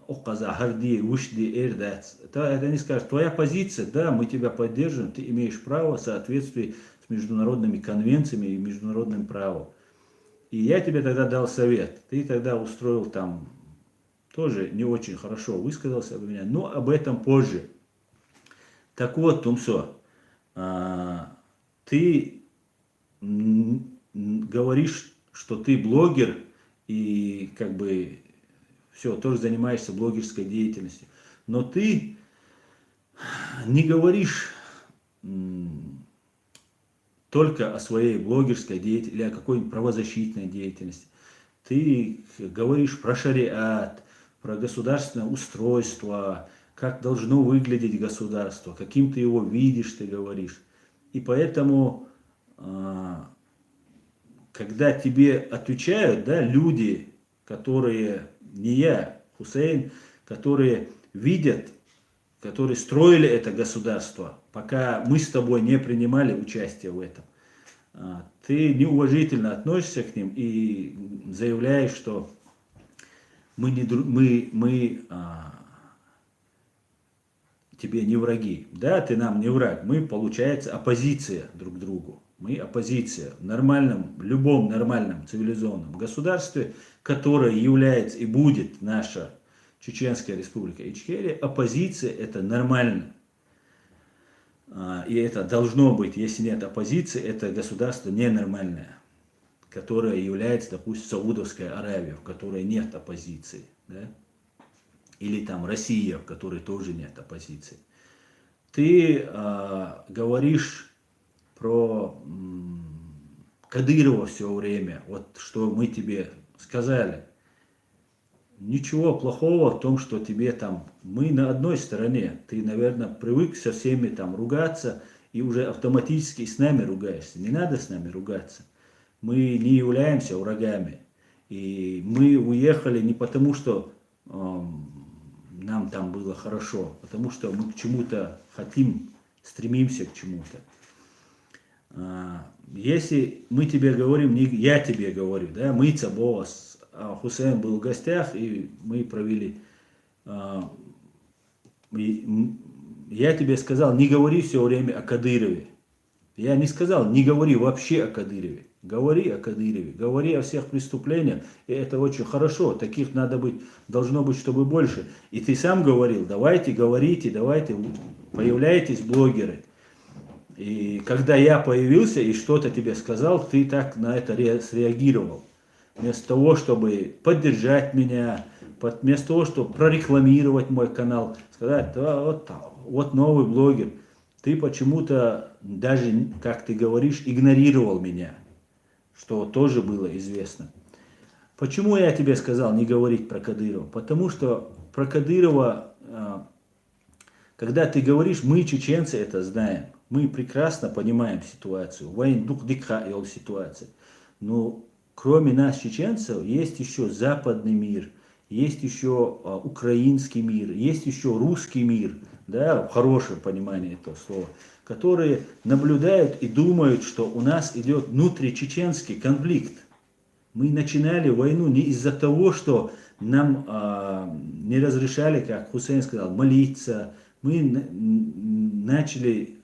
оказа, харди, ушди, эрдац. Это не скажут. Твоя позиция, да, мы тебя поддерживаем, ты имеешь право в соответствии с международными конвенциями и международным правом. И я тебе тогда дал совет. Ты тогда устроил там, тоже не очень хорошо высказался об меня, но об этом позже. Так вот, Тумсо, ты говоришь, что ты блогер и как бы все, тоже занимаешься блогерской деятельностью. Но ты не говоришь только о своей блогерской деятельности или о какой-нибудь правозащитной деятельности. Ты говоришь про шариат, про государственное устройство, как должно выглядеть государство, каким ты его видишь, ты говоришь. И поэтому, когда тебе отвечают, да, люди, которые, не я, Хусейн, которые видят, которые строили это государство, пока мы с тобой не принимали участие в этом, ты неуважительно относишься к ним и заявляешь, что мы тебе не враги. Да, ты нам не враг. Мы, получается, оппозиция друг другу. Мы оппозиция в нормальном, любом нормальном цивилизованном государстве, которое является и будет наша Чеченская республика Ичкерия. Оппозиция это нормально. И это должно быть, если нет оппозиции, это государство ненормальное, которое является, допустим, Саудовская Аравия, в которой нет оппозиции. Да? Или там Россия, в которой тоже нет оппозиции. Ты говоришь про Кадырова все время, вот что мы тебе сказали. Ничего плохого в том, что тебе там, мы на одной стороне, ты, наверное, привык со всеми там ругаться и уже автоматически с нами ругаешься. Не надо с нами ругаться. Мы не являемся врагами. И мы уехали не потому, что нам там было хорошо, потому что мы к чему-то хотим, стремимся к чему-то. Если мы тебе говорим, не я тебе говорю, да, мы Цабос, Хусейн был в гостях, и мы провели. Я тебе сказал, не говори все время о Кадырове. Я не сказал, не говори вообще о Кадырове. Говори о Кадырове, говори о всех преступлениях, и это очень хорошо, таких надо быть, должно быть, чтобы больше. И ты сам говорил, давайте говорите, давайте, появляйтесь блогеры. И когда я появился и что-то тебе сказал, ты так на это среагировал. Вместо того, чтобы поддержать меня, вместо того, чтобы прорекламировать мой канал, сказать, да, вот новый блогер, ты почему-то даже, как ты говоришь, игнорировал меня, что тоже было известно. Почему я тебе сказал не говорить про Кадырова? Потому что про Кадырова, когда ты говоришь, мы, чеченцы, это знаем. Мы прекрасно понимаем ситуацию. Ситуация. Но кроме нас, чеченцев, есть еще западный мир, есть еще украинский мир, есть еще русский мир, да, в хорошем понимании этого слова, которые наблюдают и думают, что у нас идет внутричеченский конфликт. Мы начинали войну не из-за того, что нам не разрешали, как Хусейн сказал, молиться. Мы начали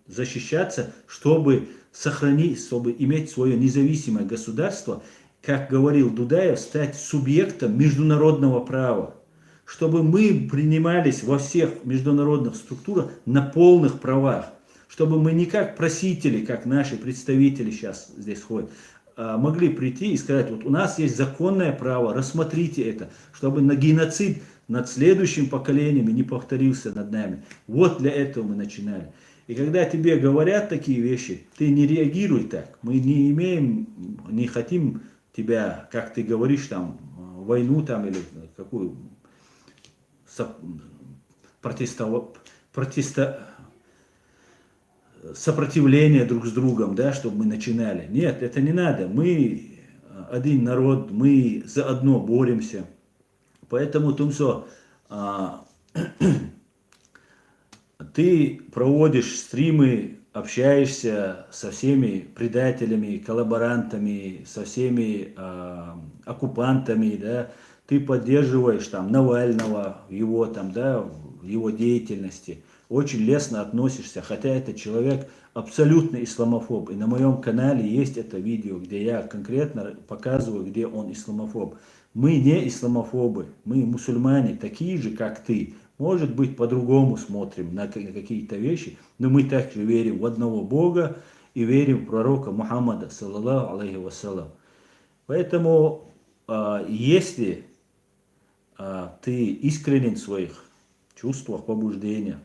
защищаться, чтобы сохранить, чтобы иметь свое независимое государство, как говорил Дудаев, стать субъектом международного права. Чтобы мы принимались во всех международных структурах на полных правах. Чтобы мы не как просители, как наши представители сейчас здесь ходят, могли прийти и сказать, вот у нас есть законное право, рассмотрите это, чтобы на геноцид над следующим поколением не повторился над нами. Вот для этого мы начинали. И когда тебе говорят такие вещи, ты не реагируй так. Мы не имеем, не хотим тебя, как ты говоришь, там, войну там или какую сопротивление друг с другом, да, чтобы мы начинали. Нет, это не надо. Мы один народ, мы заодно боремся. Поэтому, Тумсо, ты проводишь стримы, общаешься со всеми предателями, коллаборантами, со всеми оккупантами, да, ты поддерживаешь там Навального, его там, да, в его деятельности, очень лестно относишься, хотя этот человек абсолютно исламофоб. И на моем канале есть это видео, где я конкретно показываю, где он исламофоб. Мы не исламофобы, мы мусульмане, такие же, как ты. Может быть, по-другому смотрим на какие-то вещи, но мы также верим в одного Бога и верим в пророка Мухаммада, саллаллаху алейхи вассалям. Поэтому, если ты искренен в своих чувствах, побуждениях,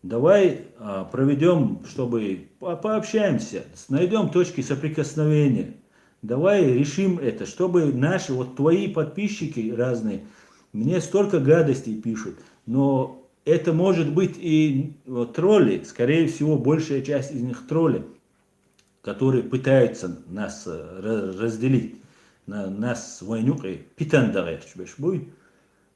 Давай проведем, чтобы пообщаемся, найдем точки соприкосновения. Давай решим это, чтобы наши, вот твои подписчики разные, мне столько гадостей пишут, но это может быть и вот, тролли, скорее всего, большая часть из них тролли, которые пытаются нас разделить, нас с войнукой, питандаря,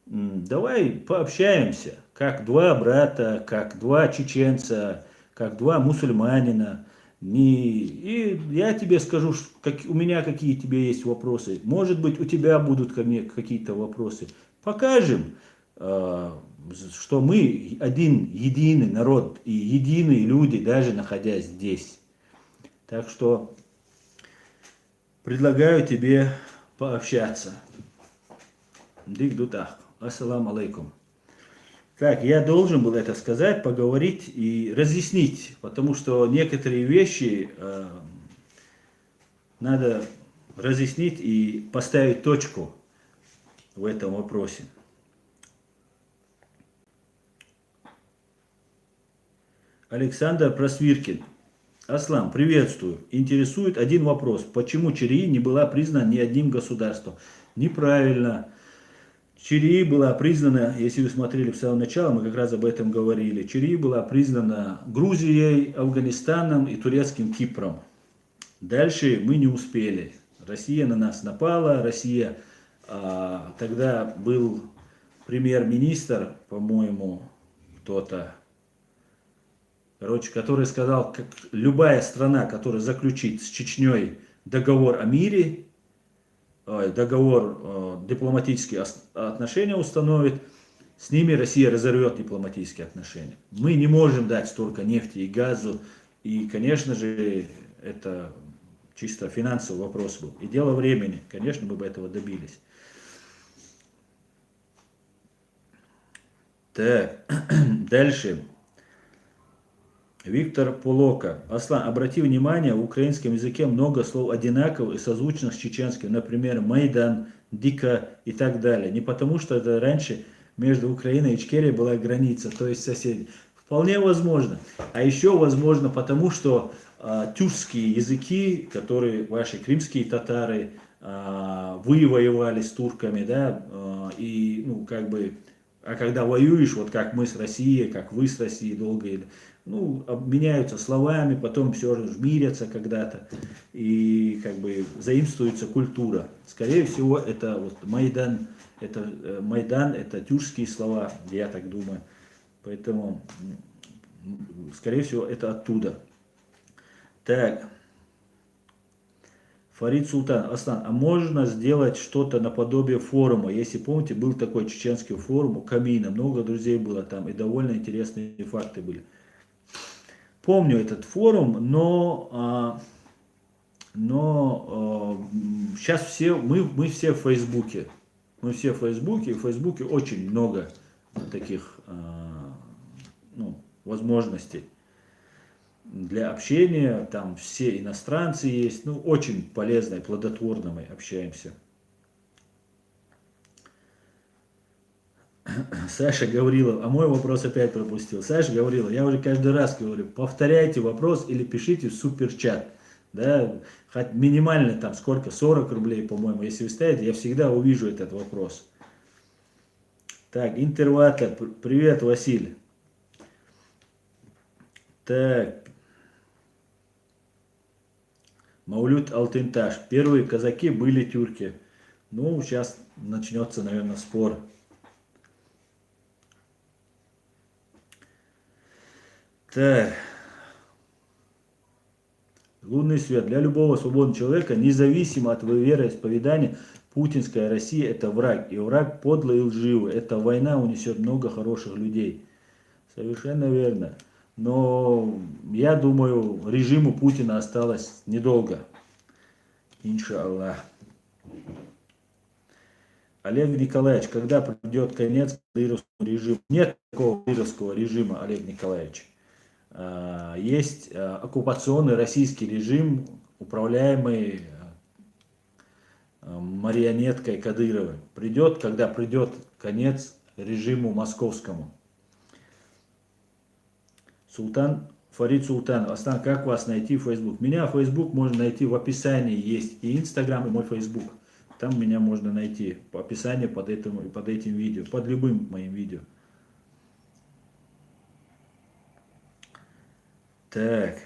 давай пообщаемся, как два брата, как два чеченца, как два мусульманина. И я тебе скажу, как, у меня какие тебе есть вопросы. Может быть, у тебя будут ко мне какие-то вопросы. Покажем, что мы один единый народ и единые люди, даже находясь здесь. Так что предлагаю тебе пообщаться. Дик-дутах. Ассаламу алейкум. Так, я должен был это сказать, поговорить и разъяснить, потому что некоторые вещи надо разъяснить и поставить точку в этом вопросе. Александр Просвиркин. Аслам, приветствую. Интересует один вопрос. Почему ЧРИ не была признана ни одним государством? Неправильно. ЧРИ была признана, если вы смотрели в самом начале, мы как раз об этом говорили, ЧРИ была признана Грузией, Афганистаном и турецким Кипром. Дальше мы не успели. Россия на нас напала, Россия, тогда был премьер-министр, по-моему, кто-то, который сказал, как любая страна, которая заключит с Чечней договор о мире, договор, дипломатические отношения установит, с ними Россия разорвет дипломатические отношения. Мы не можем дать столько нефти и газу, и, конечно же, это чисто финансовый вопрос был. И дело времени, конечно, мы бы этого добились. Так, дальше. Виктор Полока. Аслан, обрати внимание, в украинском языке много слов одинаковых и созвучных с чеченским. Например, Майдан, Дика и так далее. Не потому, что это раньше между Украиной и Ичкерией была граница, то есть соседи. Вполне возможно. А еще возможно потому, что тюркские языки, которые ваши крымские татары, вы воевали с турками, да, и, ну, как бы, а когда воюешь, вот как мы с Россией, как вы с Россией долго, ну, обменяются словами, потом все же мирятся когда-то, и как бы заимствуется культура. Скорее всего, это вот Майдан, это тюркские слова, я так думаю. Поэтому, скорее всего, это оттуда. Так. Фарид Султан, Аслан, а можно сделать что-то наподобие форума? Если помните, был такой чеченский форум у камина, много друзей было там, и довольно интересные факты были. Помню этот форум, но сейчас все, мы все в Фейсбуке. Мы все в Фейсбуке, и в Фейсбуке очень много таких ну, возможностей для общения, там все иностранцы есть, ну, очень полезно и плодотворно мы общаемся. Саша Гаврилов, а мой вопрос опять пропустил. Саша Гаврилов, я уже каждый раз говорю, повторяйте вопрос или пишите в суперчат. Да, хоть минимально там сколько, 40 рублей, по-моему, если вы ставите, я всегда увижу этот вопрос. Так, Интерватор, привет, Василий. Так, Маулют Алтынташ. Первые казаки были тюрки. Ну, сейчас начнется, наверное, спор. Так. Лунный свет. Для любого свободного человека, независимо от вероисповедания, путинская Россия это враг. И враг подлый и лживый. Эта война унесет много хороших людей. Совершенно верно. Но я думаю, режиму Путина осталось недолго. Иншаллах. Олег Николаевич, когда придет конец кадыровскому режиму? Нет такого кадыровского режима, Олег Николаевич. Есть оккупационный российский режим, управляемый марионеткой Кадырова. Придет, когда придет конец режиму московскому. Султан, Фарид Султан. Аслан, как вас найти в Facebook? Меня в Facebook можно найти в описании, есть и Instagram, и мой Facebook. Там меня можно найти по описанию под этим видео, под любым моим видео. Так.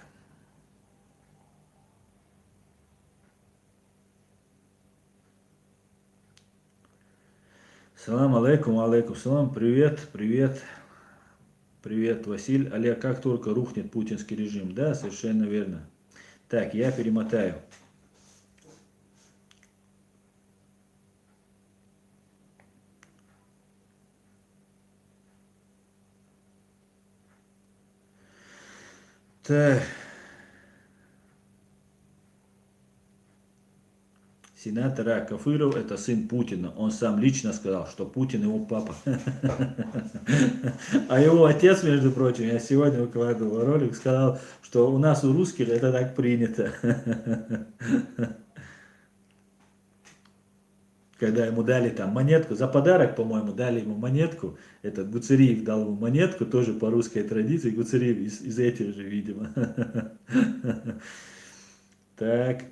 Салам алейкум, алейкум салам. Привет, привет. Привет, Василь. Олег, как только рухнет путинский режим? Да, совершенно верно. Так, я перемотаю. Так. Сенатор Кафыров – это сын Путина. Он сам лично сказал, что Путин его папа. А его отец, между прочим, я сегодня выкладывал ролик, сказал, что у нас, у русских, это так принято. Когда ему дали там монетку, за подарок, по-моему, дали ему монетку, этот Гуцериев дал ему монетку, тоже по русской традиции, Гуцериев из этих же, видимо. Так.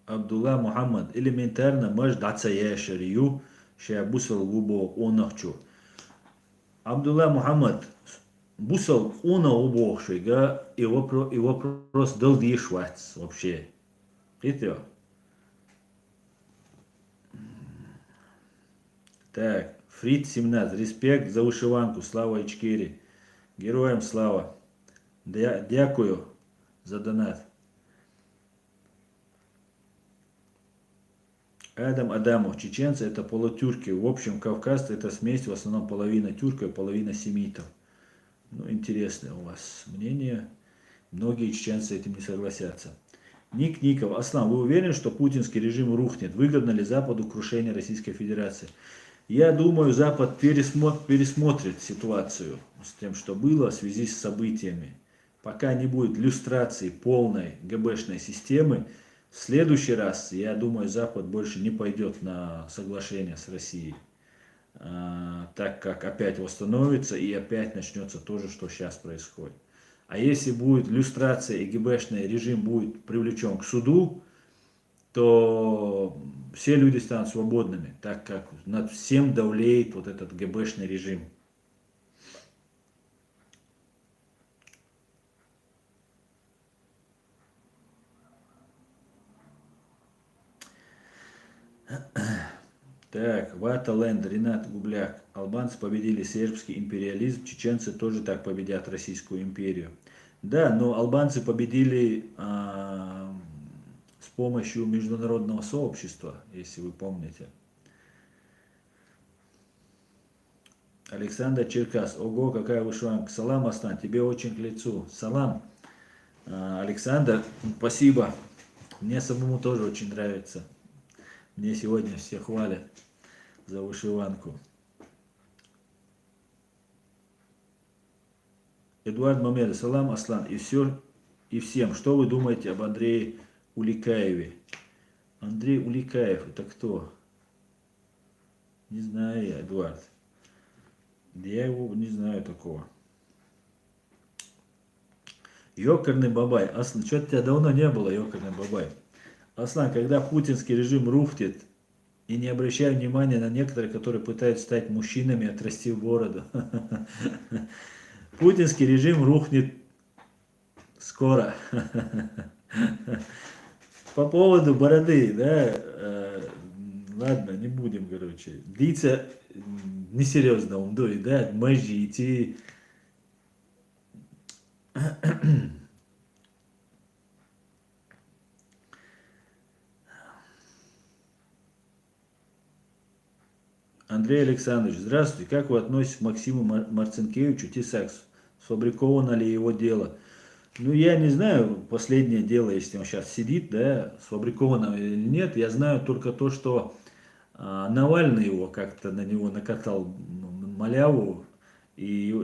Абдулла Мухаммад, элементарно маж дацая шарию, ша бусал губо онахчу. Абдулла Мухаммад, бусал она убохшига, и вопрос дал дишвац вообще. Видите? Так, Фрид 17, респект за вышиванку, слава Ичкири. Героям слава. Дякую за донат. Адам Адамов, чеченцы это полутюрки. В общем, Кавказ это смесь, в основном половина тюрков, половина семитов. Ну, интересное у вас мнение. Многие чеченцы с этим не согласятся. Ник Ников, Аслан, вы уверены, что путинский режим рухнет? Выгодно ли Западу крушение Российской Федерации? Я думаю, Запад пересмотрит ситуацию с тем, что было в связи с событиями. Пока не будет люстрации полной ГБшной системы, в следующий раз, я думаю, Запад больше не пойдет на соглашение с Россией, так как опять восстановится и опять начнется то же, что сейчас происходит. А если будет люстрация и ГБшный режим будет привлечен к суду, то все люди станут свободными, так как над всем давлеет вот этот ГБшный режим. Так, Ваталенд, Ренат Губляк. Албанцы победили сербский империализм, чеченцы тоже так победят Российскую империю. Да, но албанцы победили с помощью международного сообщества, если вы помните. Александр Черкас. Ого, какая вышиванка. Салам, Астан, тебе очень к лицу. Салам. Александр, спасибо. Мне самому тоже очень нравится. Мне сегодня все хвалят за вышиванку. Эдуард Мамедов. Салам, Аслан. И всем. Что вы думаете об Андрее Уликаеве? Андрей Уликаев, это кто? Не знаю я, Эдуард. Я его не знаю такого. Ёкарный бабай. Аслан, что-то тебя давно не было, ёкарный бабай. Аслан, когда путинский режим рухнет, и не обращай внимания на некоторых, которые пытаются стать мужчинами, отрастив бороду. Путинский режим рухнет скоро. По поводу бороды, да, ладно, не будем, короче. Длиться несерьезно, умдой, да, можете идти. Андрей Александрович, здравствуйте. Как вы относитесь к Максиму Марцинкевичу Тесакс? Сфабриковано ли его дело? Ну, я не знаю, последнее дело, если он сейчас сидит, да, сфабриковано или нет. Я знаю только то, что А Навальный его как-то на него накатал маляву и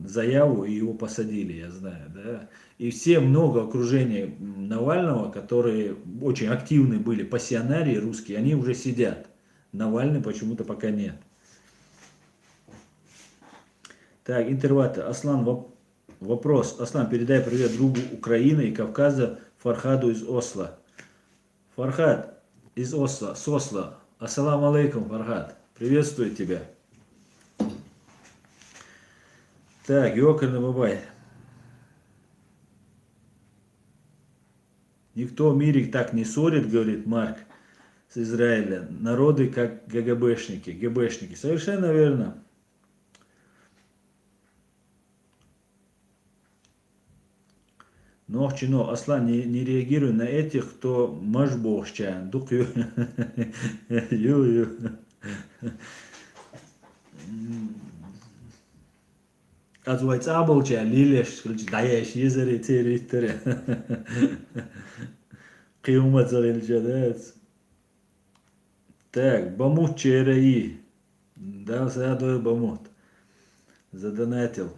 заяву, и его посадили, я знаю, да. И все много окружения Навального, которые очень активны были, пассионарии русские, они уже сидят. Навальный почему-то пока нет. Так, интервата. Аслан, вопрос. Аслан, передай привет другу Украины и Кавказа Фархаду из Осло. Фархад из Осло, с Осло. Ассаламу алейкум, Фархад. Приветствую тебя. Так, Йокарный Бабай. Никто в мире так не ссорит, говорит Марк с Израиля. Народы как ГГБшники, ГБшники. Совершенно верно. Но, чино, Аслан, не реагируй на этих, кто машбохчан. Дук ю. Az vagy cábolcsán, liles, dajes, jezeri, térítere. Киумат залинчадец. Так, Бамут ЧРИ. Да, садой Бамут. Задонатил.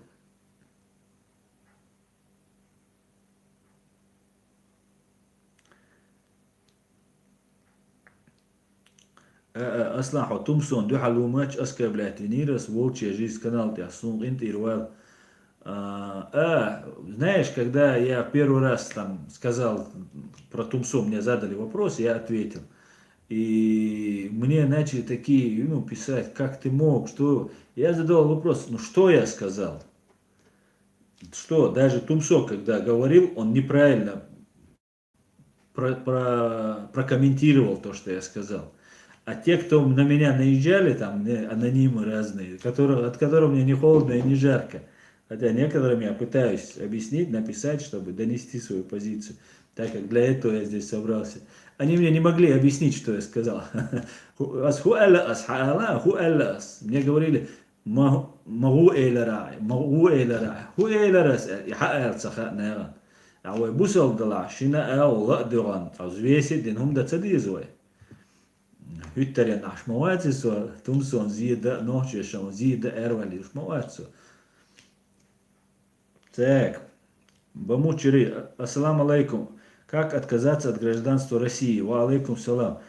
Аслаху Тумсон, дюхалу матч аскаблять Нирас, волчья жизнь канал Тясун, инт Ирвал. Знаешь, когда я первый раз там сказал про Тумсо, мне задали вопрос, я ответил. И мне начали такие, ну, писать, как ты мог, что... Я задал вопрос, ну, что я сказал? Что, даже Тумсо, когда говорил, он неправильно прокомментировал то, что я сказал. А те, кто на меня наезжали, там, анонимы разные, от которых мне не холодно и не жарко, хотя некоторым я пытаюсь объяснить, написать, чтобы донести свою позицию, так как для этого я здесь собрался. Они мне не могли объяснить, что я сказал. Мне говорили, могу эйлера, ху эйлерас, а ой бусал дала, шина ла дуран, а взвесить деньгом да цадизуй. Hytteren ашмаватисо, тумсон зида ночешом, зида эрвали шмаватсо. Так, Бамучери, ассаламу алейкум. Как отказаться от гражданства России? Ва алейкум салам.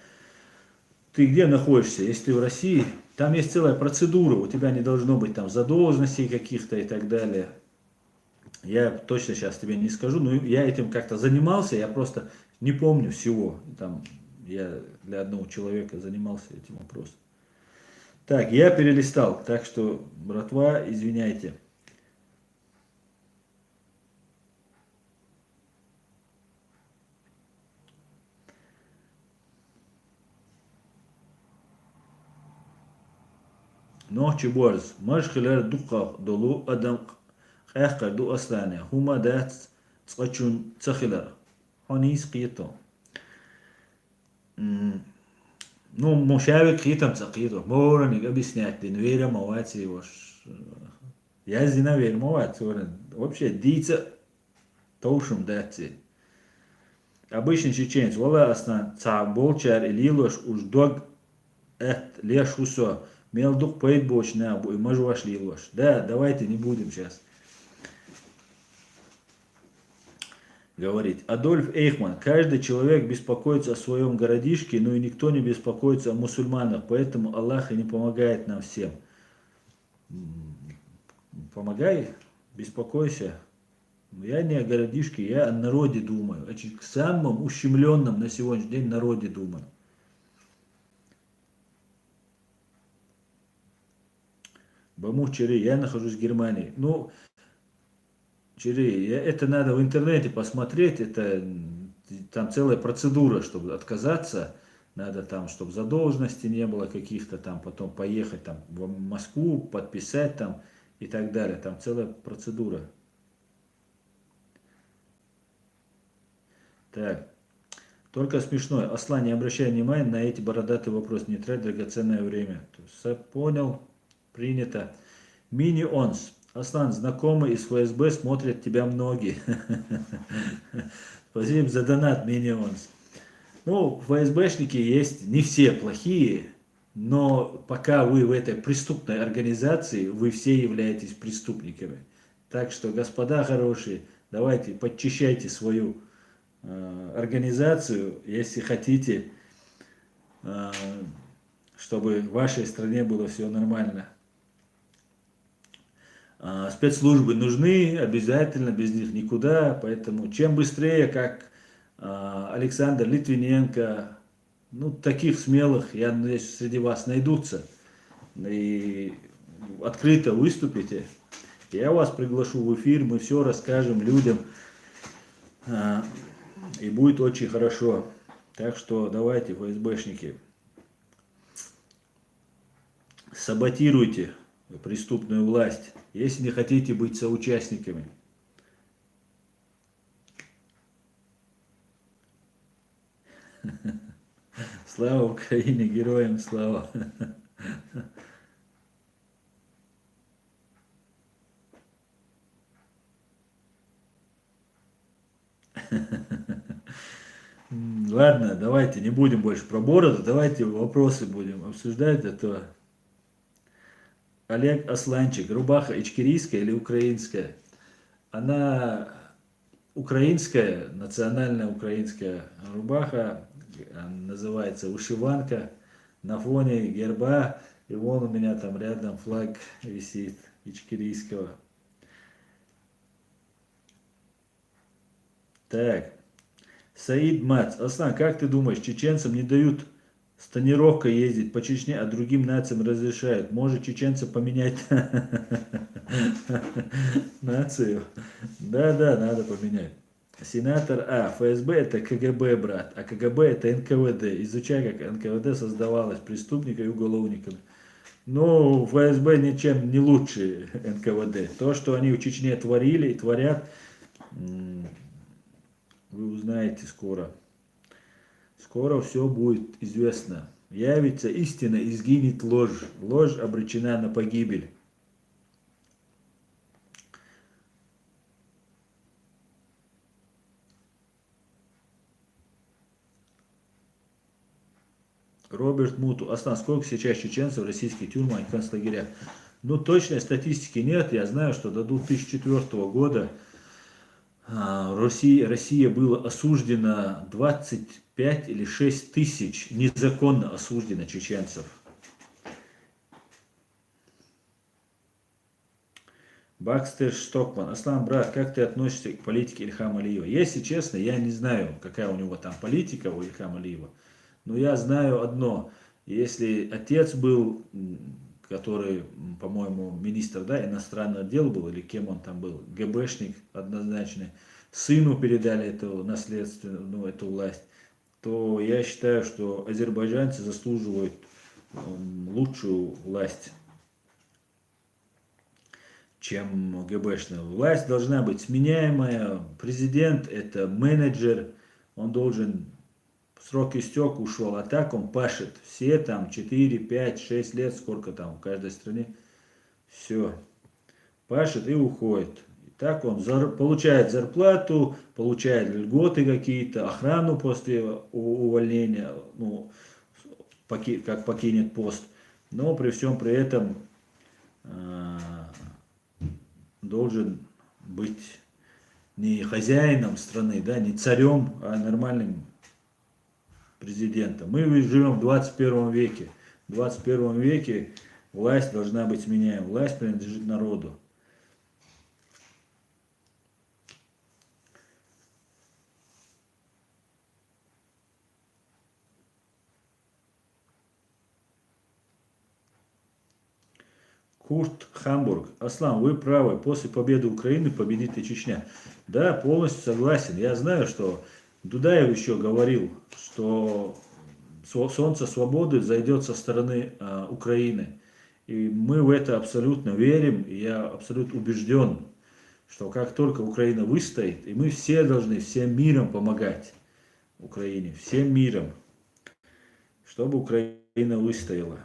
Ты где находишься? Если ты в России, там есть целая процедура, у тебя не должно быть там задолженностей каких-то и так далее. Я точно сейчас тебе не скажу, но я этим как-то занимался, я просто не помню всего. Там я для одного человека занимался этим вопросом. Так, я перелистал, так что, братва, извиняйте. Ночи борз, машхилер дуqa долу адам хахка ду аслане, хума дат цачун цахилер. Хонис қито. Ну, мушавик хитам цақито. Морани объяснять, динвера мавати ваш. Я зинавер мавати, вообще дица тоушум дати. Обычный чеченец, вала астан ца болчар или лош уж дог эт леш усо. Мелдук поет боч на бой, можу вошли ложь. Да, давайте не будем сейчас говорить. Адольф Эйхман. Каждый человек беспокоится о своем городишке, но и никто не беспокоится о мусульманах, поэтому Аллах и не помогает нам всем. Помогай, беспокойся. Я не о городишке, я о народе думаю. О самом ущемленном на сегодняшний день народе думаю. Баму Чири, я нахожусь в Германии. Ну, Чири, это надо в интернете посмотреть, это там целая процедура, чтобы отказаться. Надо там, чтобы задолженности не было каких-то там, потом поехать там в Москву, подписать там и так далее. Там целая процедура. Так. Только смешной. Аслан, не обращай внимания на эти бородатые вопросы. Не трать драгоценное время. Понял. Принято. Мини-онс. Аслан, знакомый из ФСБ, смотрят тебя многие. Спасибо за донат, мини-онс. Ну, ФСБшники есть, не все плохие. Но пока вы в этой преступной организации, вы все являетесь преступниками. Так что, господа хорошие, давайте подчищайте свою организацию, если хотите, э, чтобы в вашей стране было все нормально. Спецслужбы нужны, обязательно, без них никуда, поэтому чем быстрее, как Александр Литвиненко, ну, таких смелых, я надеюсь, среди вас найдутся, и открыто выступите, я вас приглашу в эфир, мы все расскажем людям, и будет очень хорошо. Так что давайте, ФСБшники, саботируйте преступную власть, если не хотите быть соучастниками. Слава Украине, героям слава! Ладно, давайте не будем больше про бороду, давайте вопросы будем обсуждать. Это Олег Асланчик, рубаха ичкерийская или украинская? Она украинская, национальная украинская рубаха, называется вышиванка на фоне герба. И вон у меня там рядом флаг висит ичкерийского. Так, Саид Мац. Аслан, как ты думаешь, чеченцам не дают с тонировкой ездить по Чечне, а другим нациям разрешают? Может чеченцы поменять нацию? Да, надо поменять. Сенатор ФСБ это КГБ, брат, а КГБ это НКВД. Изучай, как НКВД создавалось преступниками и уголовниками. Ну, ФСБ ничем не лучше НКВД. То, что они в Чечне творили и творят, вы узнаете скоро. Скоро все будет известно. Явится истина и сгинет ложь. Ложь обречена на погибель. Роберт Муту. Аслан, сколько сейчас чеченцев в российских тюрьмах и концлагерях? Ну, точной статистики нет. Я знаю, что до 2004 года Россия была осуждена 25 или 6 тысяч незаконно осуждено чеченцев. Бакстер Штокман. Аслан, брат, как ты относишься к политике Ильхама Алиева? Если честно, я не знаю, какая у него там политика у Ильхама Алиева. Но я знаю одно. Если отец был, который, по-моему, министр, да, иностранных дел был, или кем он там был, ГБшник однозначно, сыну передали эту наследственную, ну, эту власть, то я считаю, что азербайджанцы заслуживают лучшую власть, чем ГБшная. Власть должна быть сменяемая. Президент это менеджер, он должен, срок истек, ушел, а так он пашет. Все там 4, 5, 6 лет, сколько там в каждой стране, все, пашет и уходит. И так он получает зарплату, получает льготы какие-то, охрану после увольнения, ну, как покинет пост. Но при всем при этом должен быть не хозяином страны, да, не царем, а нормальным президентом. Мы живем в 21 веке. В 21 веке власть должна быть сменяема. Власть принадлежит народу. Курт Хамбург. Аслан, вы правы. После победы Украины победит и Чечня. Да, полностью согласен. Я знаю, что Дудаев еще говорил, что солнце свободы зайдет со стороны Украины. И мы в это абсолютно верим. И я абсолютно убежден, что как только Украина выстоит, и мы все должны всем миром помогать Украине, всем миром, чтобы Украина выстояла.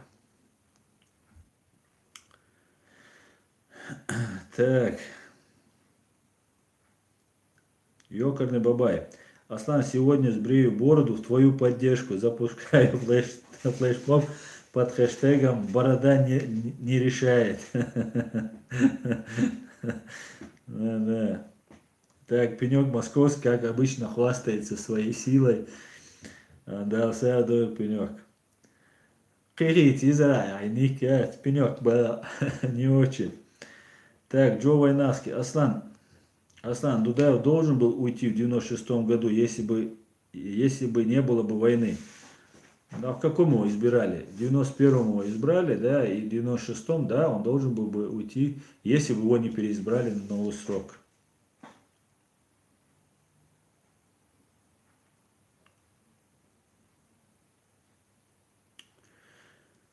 Так. Ёкарный бабай. Аслан, сегодня сбрею бороду в твою поддержку. Запускаю флешмоб под хэштегом «Борода не решает». Да. Так, пенек московский, как обычно, хвастается своей силой. Да, садовый пенек. Кирит, Израиль, Никет, пенек был не очень. Так, Джо Войнаски, Аслан Дудаев должен был уйти в 96-м году, если бы не было бы войны. А в каком его избирали? В 91-м его избрали, да, и в 96-м, да, он должен был бы уйти, если бы его не переизбрали на новый срок.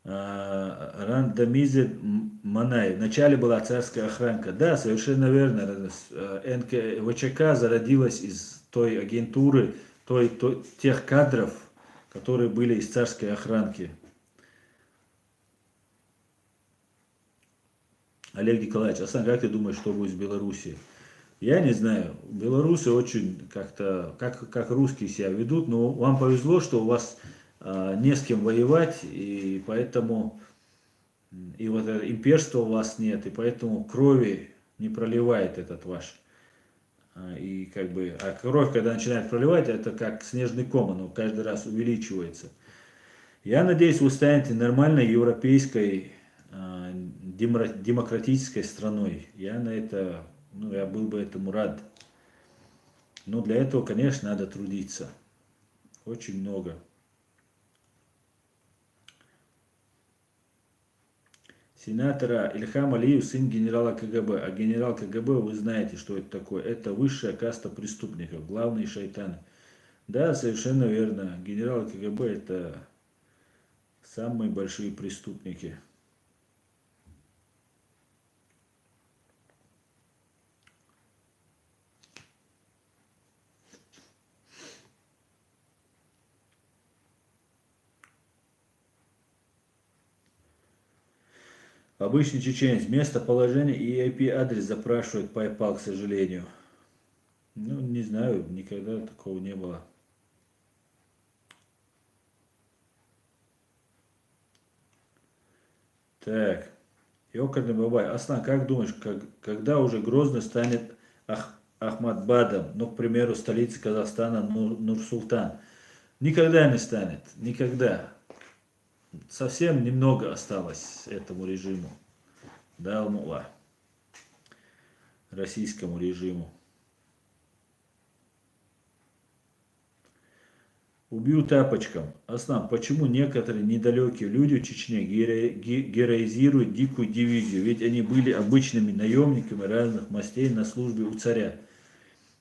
Рандомизер Манай. Вначале была царская охранка. Да, совершенно верно. ВЧК зародилась из той агентуры, тех кадров, которые были из царской охранки. Олег Николаевич, Асан, как ты думаешь, что будет в Беларуси? Я не знаю. Белорусы очень как-то, как русские себя ведут, но вам повезло, что у вас не с кем воевать, и поэтому и вот имперства у вас нет, и поэтому крови не проливает этот ваш. И как бы, а кровь, когда начинает проливать, это как снежный ком, оно каждый раз увеличивается. Я надеюсь, вы станете нормальной европейской демократической страной. Я на это, ну, я был бы этому рад. Но для этого, конечно, надо трудиться. Очень много. Сенатора Ильхам Алиев, сын генерала КГБ. А генерал КГБ, вы знаете, что это такое. Это высшая каста преступников, главные шайтаны. Да, совершенно верно. Генералы КГБ это самые большие преступники. Обычный чеченец. Местоположение и IP-адрес запрашивает PayPal, к сожалению. Ну, не знаю, никогда такого не было. Так. Ёкарный бабай. Аслан, как думаешь, когда уже Грозный станет Ахмадбадом, ну, к примеру, столицей Казахстана Нур-Султан? Никогда не станет. Никогда. Совсем немного осталось этому режиму. Да, Алмула. Российскому режиму. Убью тапочком. Аслан, почему некоторые недалекие люди в Чечне героизируют дикую дивизию? Ведь они были обычными наемниками разных мастей на службе у царя.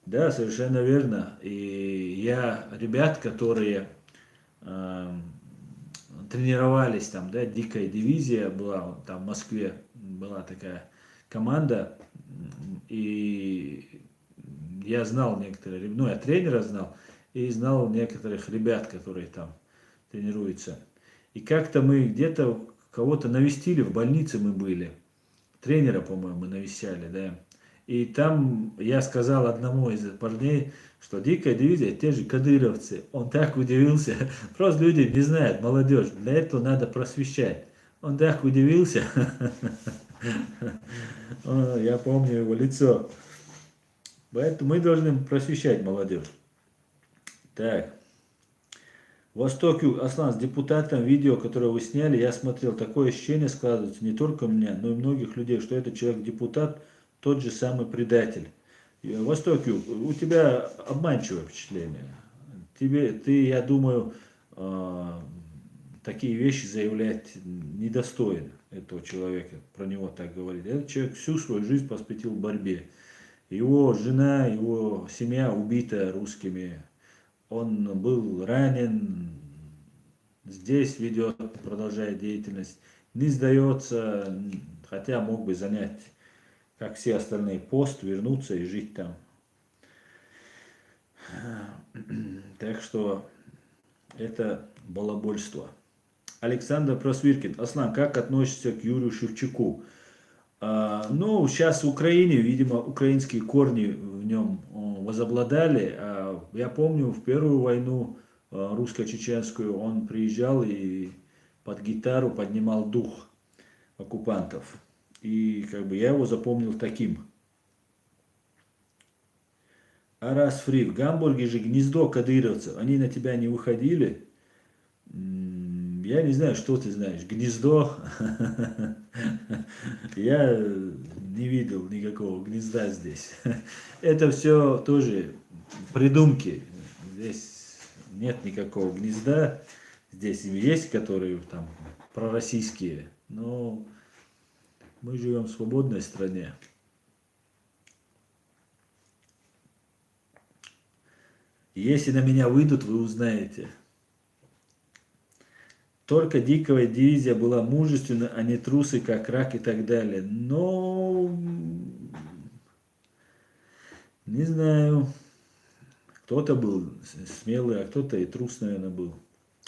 Да, совершенно верно. И я ребят, которые тренировались там, да, дикая дивизия была, там в Москве была такая команда, и я знал некоторые, ну, я тренера знал, и знал некоторых ребят, которые там тренируются. И как-то мы где-то кого-то навестили, в больнице мы были, тренера, по-моему, навещали, да. И там я сказал одному из парней, что дикая дивизия, те же кадыровцы. Он так удивился. Просто люди не знают, молодежь. Для этого надо просвещать. Он так удивился. Я помню его лицо. Поэтому мы должны просвещать молодежь. Так. Восток Юг. Аслан, с депутатом видео, которое вы сняли, я смотрел, такое ощущение складывается не только у меня, но и многих людей, что этот человек-депутат тот же самый предатель. Восток Юг, у тебя обманчивое впечатление. Ты, я думаю, такие вещи заявлять недостоин этого человека, про него так говорить. Этот человек всю свою жизнь посвятил борьбе. Его жена, его семья убита русскими. Он был ранен, здесь ведет, продолжает деятельность, не сдается, хотя мог бы занять, как все остальные, пост, вернуться и жить там. Так что это балабольство. Александр Просвиркин. Аслан, как относишься к Юрию Шевчуку? Ну, сейчас в Украине, видимо, украинские корни в нем возобладали. Я помню, в первую войну русско-чеченскую он приезжал и под гитару поднимал дух оккупантов. И как бы я его запомнил таким. Арас Фри, в Гамбурге же гнездо кадыровцев. Они на тебя не выходили? Я не знаю, что ты знаешь. Гнездо. Я не видел никакого гнезда здесь. Это все тоже придумки. Здесь нет никакого гнезда. Здесь есть, которые там пророссийские. Но мы живем в свободной стране. Если на меня выйдут, вы узнаете. Только диковая дивизия была мужественна, а не трусы, как рак и так далее. Но не знаю. Кто-то был смелый, а кто-то и трус, наверное, был.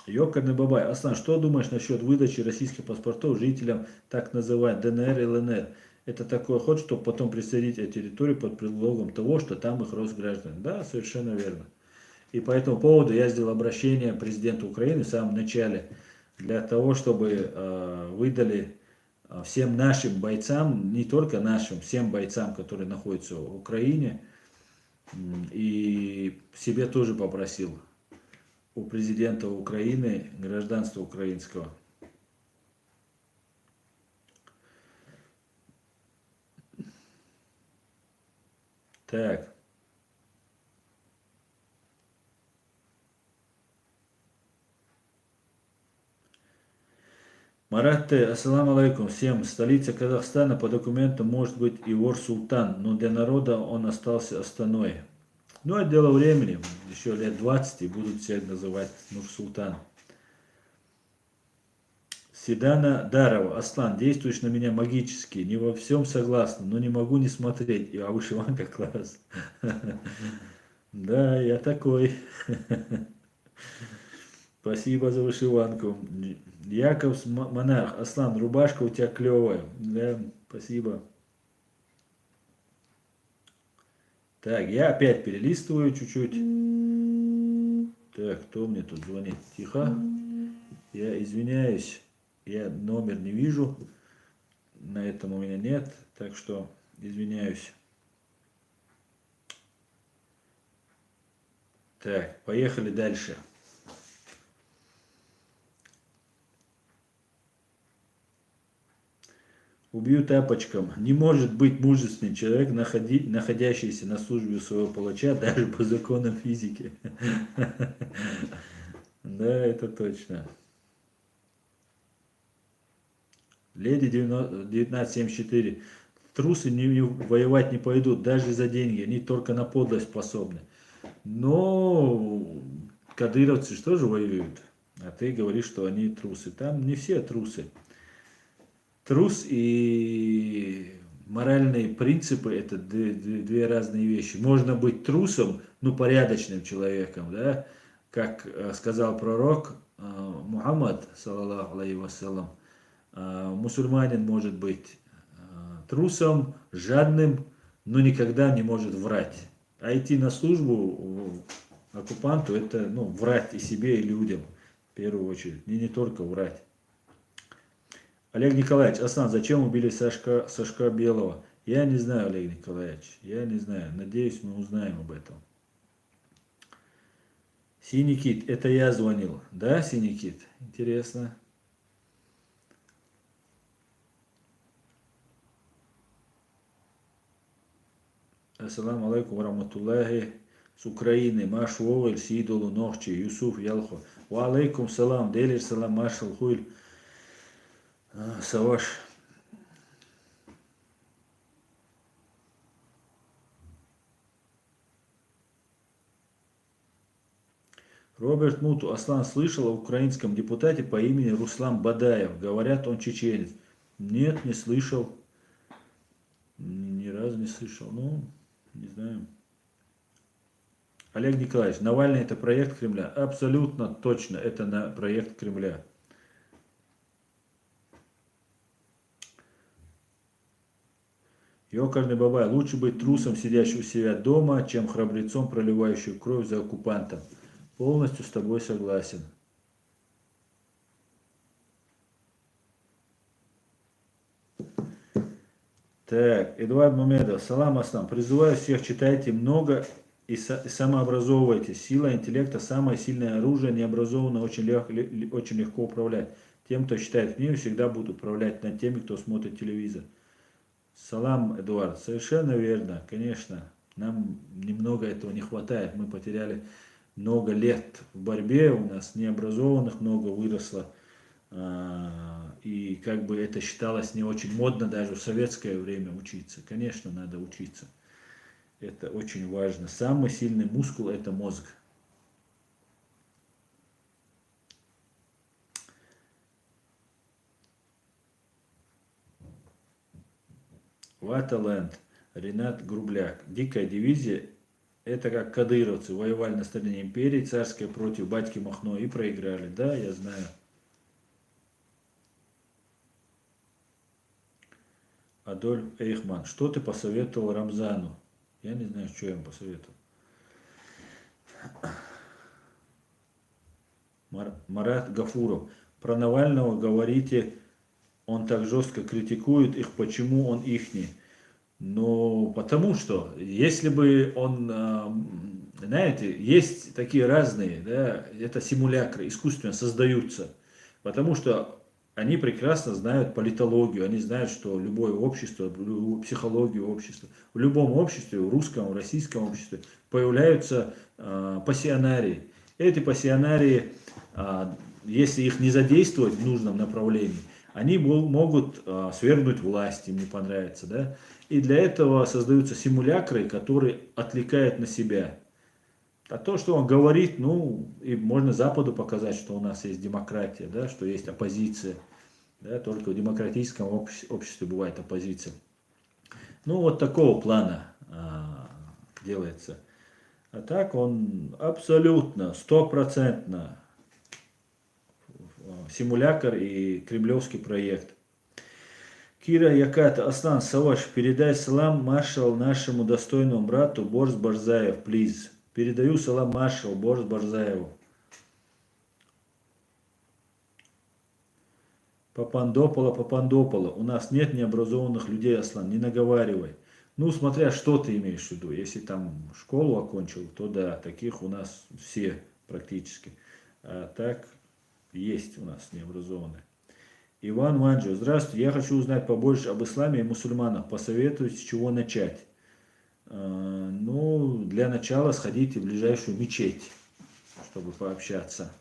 Ёкарный бабай. Аслан, что думаешь насчет выдачи российских паспортов жителям так называемой ДНР и ЛНР? Это такой ход, чтобы потом присоединить эти территории под предлогом того, что там их Росграждане. Да, совершенно верно. И по этому поводу я сделал обращение президенту Украины в самом начале, для того, чтобы выдали всем нашим бойцам, не только нашим, всем бойцам, которые находятся в Украине, и себе тоже попросил у президента Украины гражданство украинского. Так. Марат Т. Ассаламу алейкум всем. Столица Казахстана по документам может быть и Ор-Султан, но для народа он остался Астаной. Ну, это дело времени. Еще лет 20 и будут всех называть Нур-Султан. Седана Дарова. Аслан, действуешь на меня магически. Не во всем согласна, но не могу не смотреть. А вышиванка класс. Да, я такой. Спасибо за вышиванку. Яков Монарх. Аслан, рубашка у тебя клевая. Да, спасибо. Так, я опять перелистываю чуть-чуть. Так, кто мне тут звонит? Тихо. Я извиняюсь. Я номер не вижу. На этом у меня нет. Так что извиняюсь. Так, поехали дальше. Убью тапочком. Не может быть мужественный человек, находящийся на службе своего палача, даже по законам физики. Да, это точно. Леди 1974. Трусы воевать не пойдут, даже за деньги. Они только на подлость способны. Но кадыровцы что же воюют? А ты говоришь, что они трусы. Там не все трусы. Трус и моральные принципы – это две разные вещи. Можно быть трусом, ну, порядочным человеком, да, как сказал пророк Мухаммад, саллаллаху алейхи вассалам, мусульманин может быть трусом, жадным, но никогда не может врать. А идти на службу оккупанту – это, ну, врать и себе, и людям, в первую очередь, и не только врать. Олег Николаевич, Аслан, зачем убили Сашка Белого? Я не знаю, Олег Николаевич, я не знаю. Надеюсь, мы узнаем об этом. Синий кит, это я звонил. Да, Синий кит? Интересно. Ассаламу алейкум раматуллахи. С Украины. Маш Вовель, Сидолу, Нохчи, Юсуф, Ялхо. Ва алейкум салам, Делир салам, Машал Хуйль. Саваш. Роберт Муту. Аслан, слышал о украинском депутате по имени Руслан Бадаев. Говорят, он чеченец. Нет, не слышал. Ни разу не слышал. Ну, не знаю. Олег Николаевич, Навальный это проект Кремля? Абсолютно точно, это проект Кремля. Ёкарный бабай, лучше быть трусом, сидящим у себя дома, чем храбрецом, проливающим кровь за оккупантом. Полностью с тобой согласен. Так, Эдуард Мамедов, салам аслам. Призываю всех, читайте много и самообразовывайтесь. Сила интеллекта– самое сильное оружие, необразованно очень легко управлять. Тем, кто читает книгу, всегда будут управлять над теми, кто смотрит телевизор. Салам, Эдуард, совершенно верно, конечно. Нам немного этого не хватает. Мы потеряли много лет в борьбе, у нас необразованных много выросло. И как бы это считалось не очень модно даже в советское время учиться. Конечно, надо учиться. Это очень важно. Самый сильный мускул– это мозг. Ваталенд, Ренат Грубляк. Дикая дивизия– это как кадыровцы воевали на стороне империи царской против батьки Махно и проиграли. Да, я знаю. Адольф Эйхман. Что ты посоветовал Рамзану? Я не знаю, что я ему посоветовал. Марат Гафуров. Про Навального говорите, он так жестко критикует их, почему он ихний? Ну, потому что, если бы он, знаете, есть такие разные, да, это симулякры, искусственно создаются, потому что они прекрасно знают политологию, они знают, что любое общество, психологию общества, в любом обществе, в русском, в российском обществе появляются пассионарии. Эти пассионарии, если их не задействовать в нужном направлении, они могут свергнуть власть, им не понравится, да? И для этого создаются симулякры, которые отвлекают на себя. А то, что он говорит, ну, и можно Западу показать, что у нас есть демократия, да, что есть оппозиция. Да, только в демократическом обществе бывает оппозиция. Ну, вот такого плана делается. А так он абсолютно, стопроцентно симулятор и кремлевский проект. Кира Яката, Аслан Саваш, передай салам маршал нашему достойному брату Борис Барзаев, плиз. Передаю салам маршал Борис Барзаеву. Папандопола. У нас нет необразованных людей, Аслан, не наговаривай. Ну, смотря что ты имеешь в виду. Если там школу окончил, то да, таких у нас все практически. А так есть у нас необразованные. Иван Манджо, здравствуйте, я хочу узнать побольше об исламе и мусульманах. Посоветуйте, с чего начать. Ну, для начала сходите в ближайшую мечеть, чтобы пообщаться.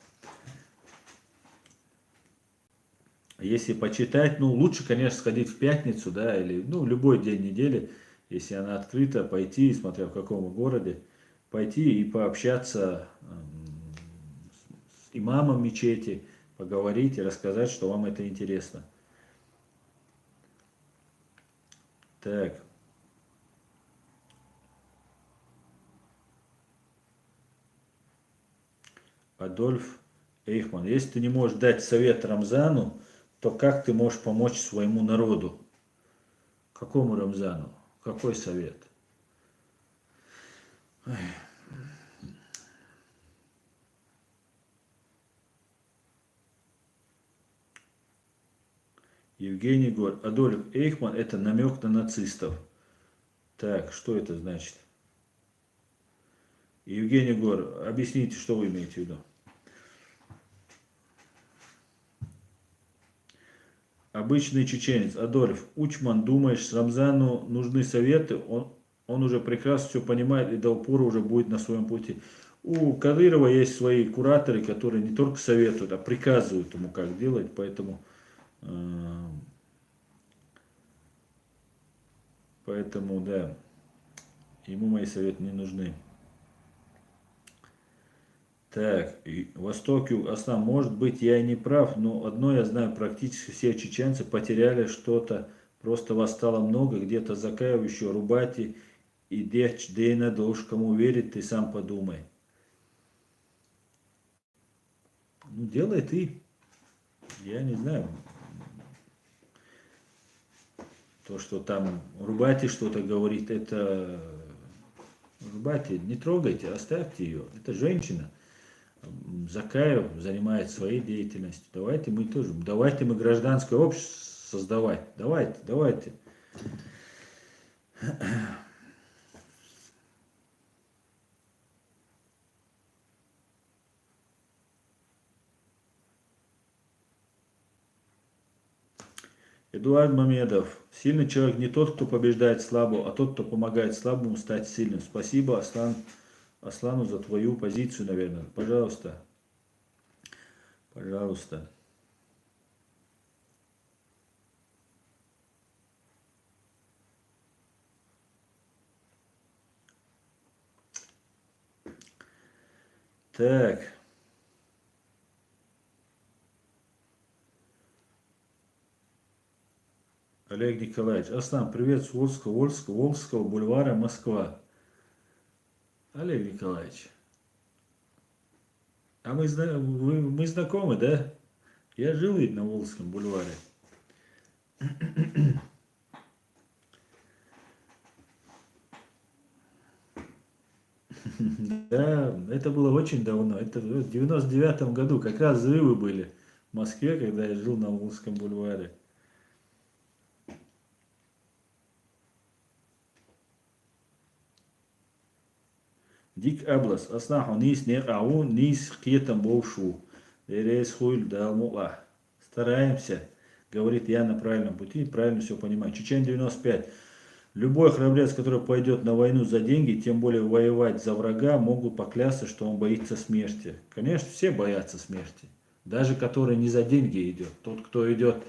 Если почитать, ну, лучше, конечно, сходить в пятницу, да, или, ну, любой день недели, если она открыта, пойти, смотря в каком городе, пойти и пообщаться с имамом мечети, поговорить и рассказать, что вам это интересно. Так. Адольф Эйхман. Если ты не можешь дать совет Рамзану, то как ты можешь помочь своему народу? Какому Рамзану? Какой совет? Ой. Евгений Гор. Адольф Эйхман– это намек на нацистов. Так, что это значит? Евгений Гор, объясните, что вы имеете в виду. Обычный чеченец. Адольф, Учман, думаешь, Рамзану нужны советы? Он уже прекрасно все понимает и до упора уже будет на своем пути. У Кадырова есть свои кураторы, которые не только советуют, а приказывают ему, как делать. Поэтому, да, ему мои советы не нужны. Так, Восток, Юг, Аслан, может быть, я и не прав, но одно я знаю, практически все чеченцы потеряли что-то, просто вас стало много, где-то Закаев еще, Рубати и Дехч, да и надо уж кому верить, ты сам подумай. Ну, делай ты, я не знаю. То, что там Рубати что-то говорит, это... Рубати, не трогайте, оставьте ее, это женщина. Закаев занимается своей деятельностью. Давайте мы гражданское общество создавать. Давайте. Эдуард Мамедов. Сильный человек не тот, кто побеждает слабого, а тот, кто помогает слабому стать сильным. Спасибо, Аслану, за твою позицию, наверное. Пожалуйста. Пожалуйста. Так. Олег Николаевич. Аслан, привет с Волжского бульвара, Москва. Олег Николаевич. А мы знакомы, да? Я жил ведь на Волжском бульваре. Да, это было очень давно. Это в 99-м году. Как раз взрывы были в Москве, когда я жил на Волжском бульваре. Дик Аблас. Аснаху нис не ау, нис кетам болшу. Дерес хуйль далмула. Стараемся. Говорит, я на правильном пути, правильно все понимаю. Чечен 95. Любой храбрец, который пойдет на войну за деньги, тем более воевать за врага, могут поклясться, что он боится смерти. Конечно, все боятся смерти. Даже который не за деньги идет. Тот, кто идет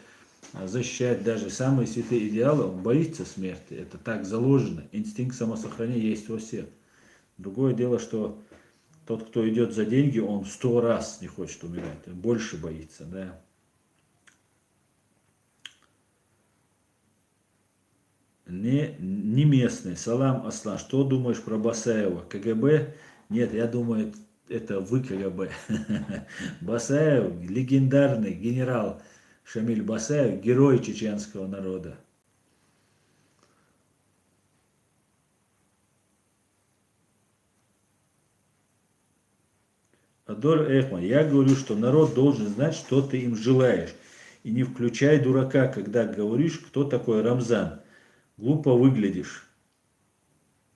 защищать даже самые святые идеалы, он боится смерти. Это так заложено. Инстинкт самосохранения есть во всех. Другое дело, что тот, кто идет за деньги, он 100 раз не хочет умирать. Больше боится, да. Не местный. Салам, Аслан. Что думаешь про Басаева? КГБ? Нет, я думаю, это вы КГБ. Басаев, легендарный генерал Шамиль Басаев, герой чеченского народа. Адор Эхман, я говорю, что народ должен знать, что ты им желаешь. И не включай дурака, когда говоришь, кто такой Рамзан. Глупо выглядишь.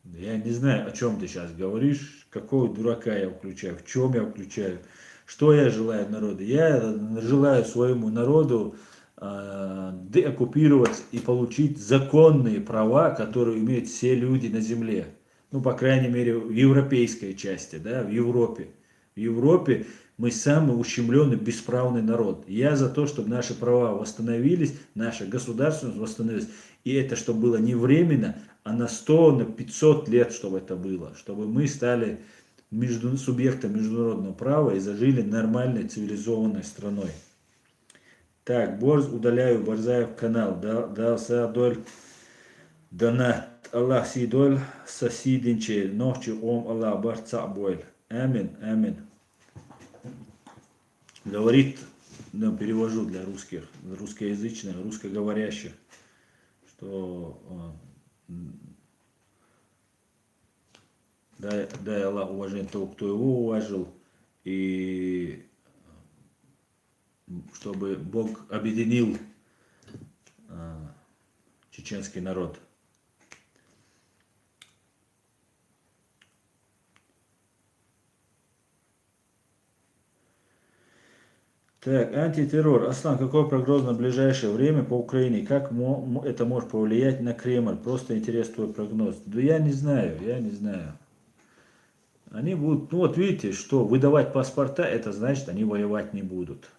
Я не знаю, о чем ты сейчас говоришь, какого дурака я включаю, в чем я включаю, что я желаю народу. Я желаю своему народу деоккупировать и получить законные права, которые имеют все люди на земле. Ну, по крайней мере, в европейской части, да, в Европе. В Европе мы самый ущемленный, бесправный народ. Я за то, чтобы наши права восстановились, наша государственность восстановилась. И это, чтобы было не временно, а на 100, на 500 лет, чтобы это было. Чтобы мы стали субъектом международного права и зажили нормальной, цивилизованной страной. Так, Борз, удаляю Барзаев канал. Дался доль донат. Аллах сидоль сосидинче. Ночи ом Аллах барца боль. Амин, амин. Говорит, ну, перевожу для русских, русскоязычных, русскоговорящих, что дай Аллах уважение того, кто его уважил, и чтобы Бог объединил чеченский народ. Так, антитеррор. Аслан, какой прогноз на ближайшее время по Украине? Как это может повлиять на Кремль? Просто интересный твой прогноз. Да я не знаю, я не знаю. Они будут, ну вот видите, что выдавать паспорта, это значит, они воевать не будут.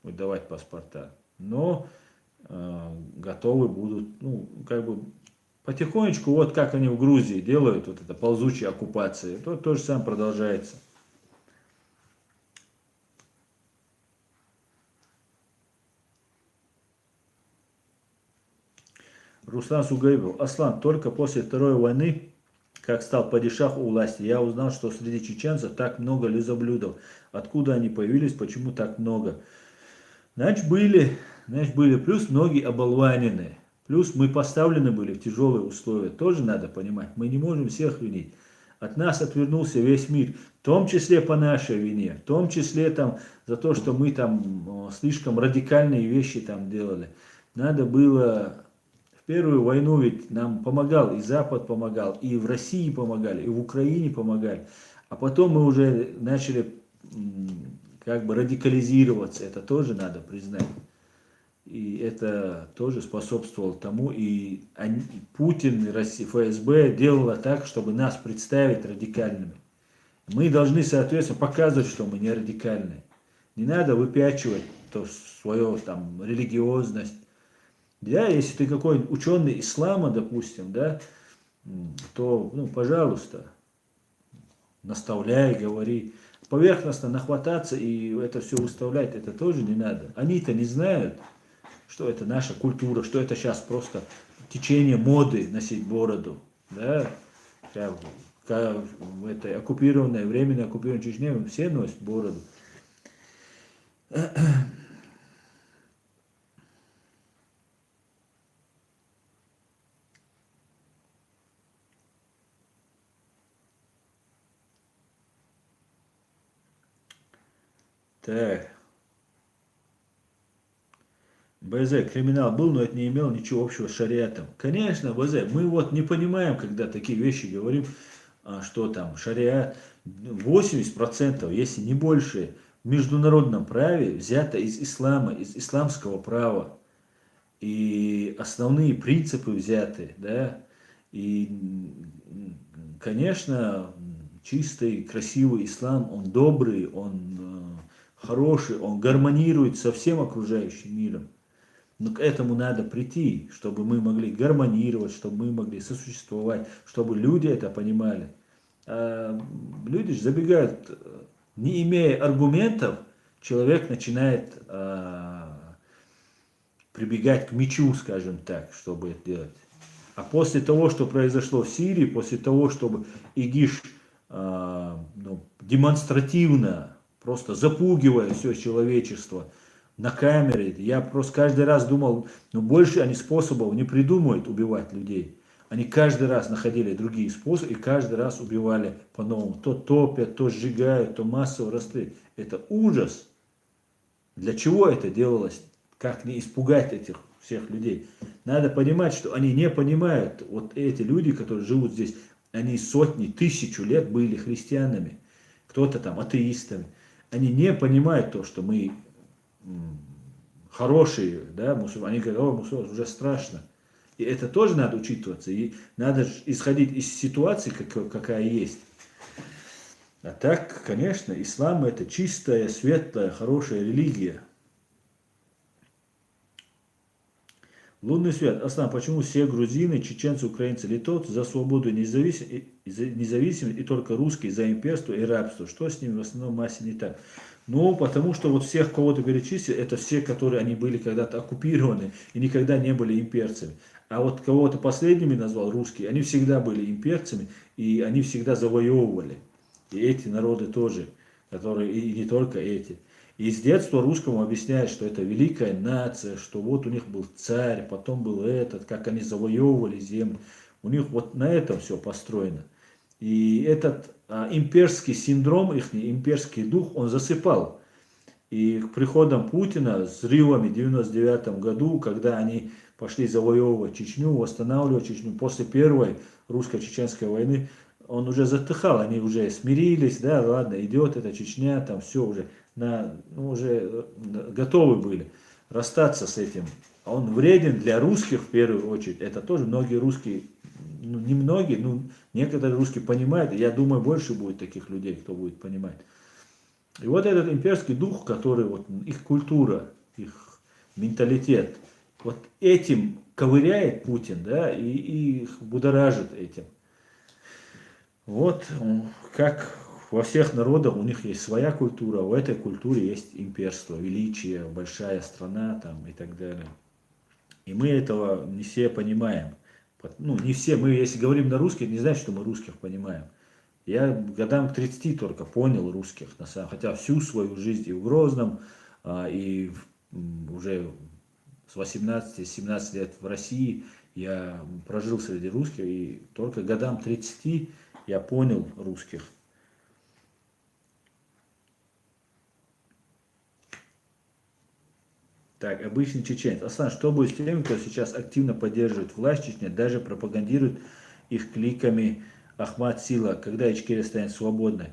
Выдавать паспорта. Но готовы будут, ну, как бы, потихонечку, вот как они в Грузии делают, вот это ползучая оккупация, то же самое продолжается. Руслан Сугаибов. Аслан, только после Второй войны, как стал падишах у власти, я узнал, что среди чеченцев так много лизоблюдов. Откуда они появились, почему так много? Значит, были. Плюс многие оболваненные. Плюс мы поставлены были в тяжелые условия. Тоже надо понимать. Мы не можем всех винить. От нас отвернулся весь мир. В том числе по нашей вине. В том числе там за то, что мы там слишком радикальные вещи там делали. Надо было в первую войну ведь нам помогал, и Запад помогал, и в России помогали, и в Украине помогали. А потом мы уже начали как бы радикализироваться, это тоже надо признать. И это тоже способствовало тому, и Путин, и Россия, ФСБ делала так, чтобы нас представить радикальными. Мы должны, соответственно, показывать, что мы не радикальные. Не надо выпячивать то свою там религиозность. Да, если ты какой-нибудь ученый ислама, допустим, да, то, ну, пожалуйста, наставляй, говори. Поверхностно нахвататься и это все выставлять, это тоже не надо. Они-то не знают, что это наша культура, что это сейчас просто течение моды носить бороду. Да? В этой оккупированной, временно оккупированной Чечне все носят бороду. Так. БЗ, криминал был, но это не имело ничего общего с шариатом. Конечно, БЗ, мы вот не понимаем, когда такие вещи говорим, что там шариат, 80%, если не больше, в международном праве взято из ислама, из исламского права. И основные принципы взяты, да, и, конечно, чистый, красивый ислам, он добрый, он хороший, он гармонирует со всем окружающим миром. Но к этому надо прийти, чтобы мы могли гармонировать, чтобы мы могли сосуществовать, чтобы люди это понимали. А люди же забегают, не имея аргументов, человек начинает прибегать к мечу, скажем так, чтобы это делать. А после того, что произошло в Сирии, после того, чтобы ИГИШ демонстративно, просто запугивая все человечество на камере, я просто каждый раз думал, больше они способов не придумают убивать людей. Они каждый раз находили другие способы и каждый раз убивали по-новому. То топят, то сжигают, то массово расстреливают. Это ужас. Для чего это делалось? Как не испугать этих всех людей? Надо понимать, что они не понимают. Вот эти люди, которые живут здесь, они сотни, тысячу лет были христианами. Кто-то там атеистами. Они не понимают то, что мы хорошие, да, мусульмане. Они говорят, мусульмане, уже страшно. И это тоже надо учитываться. И надо исходить из ситуации, какая есть. А так, конечно, ислам это чистая, светлая, хорошая религия. Лунный свет. Аслан, почему все грузины, чеченцы, украинцы, литовцы за свободу и независимость и только русские за имперство и рабство? Что с ними в основном массе не так? Ну, потому что вот всех, кого ты перечислил, это все, которые они были когда-то оккупированы и никогда не были имперцами. А вот кого-то последними назвал русские, они всегда были имперцами и они всегда завоевывали. И эти народы тоже, которые, и не только эти. И с детства русскому объясняют, что это великая нация, что вот у них был царь, потом был этот, как они завоевывали землю. У них вот на этом все построено. И этот имперский синдром, их имперский дух, он засыпал. И к приходам Путина, взрывами в 1999 году, когда они пошли завоевывать Чечню, восстанавливать Чечню, после первой русско-чеченской войны, он уже затыхал, они уже смирились, да, ладно, идет эта Чечня, там все уже, уже готовы были расстаться с этим. А он вреден для русских в первую очередь, это тоже многие русские, не многие, некоторые русские понимают, я думаю, больше будет таких людей, кто будет понимать. И вот этот имперский дух, который, вот их культура, их менталитет, вот этим ковыряет Путин, да, и их будоражит этим. Вот как во всех народах у них есть своя культура, а в этой культуре есть имперство, величие, большая страна там и так далее. И мы этого не все понимаем. Не все, мы если говорим на русский, это не значит, что мы русских понимаем. Я годам к 30 только понял русских, на самом, хотя всю свою жизнь и в Грозном, и уже с 18-17 лет в России я прожил среди русских, и только годам 30 я понял русских. Так, обычный чеченец. Аслан, что будет с теми, кто сейчас активно поддерживает власть Чечни, даже пропагандирует их кликами Ахмат Сила, когда Ичкерия станет свободной?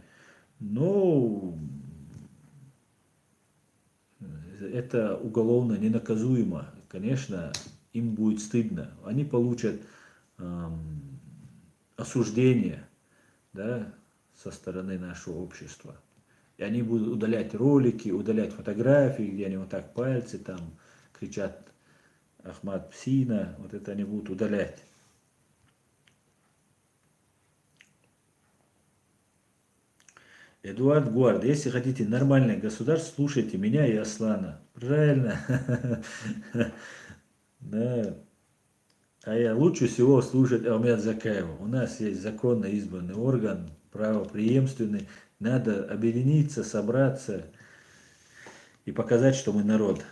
Ну, это уголовно ненаказуемо. Конечно, им будет стыдно. Они получат осуждение, да, со стороны нашего общества. И они будут удалять ролики, удалять фотографии, где они вот так пальцы там кричат Ахмад Псина, вот это они будут удалять. Эдуард Гуард, если хотите нормальное государство, слушайте меня и Аслана. Правильно? Да. А я лучше всего слушать Алмят Закаева. У нас есть законно избранный орган, правопреемственный. Надо объединиться, собраться и показать, что мы народ.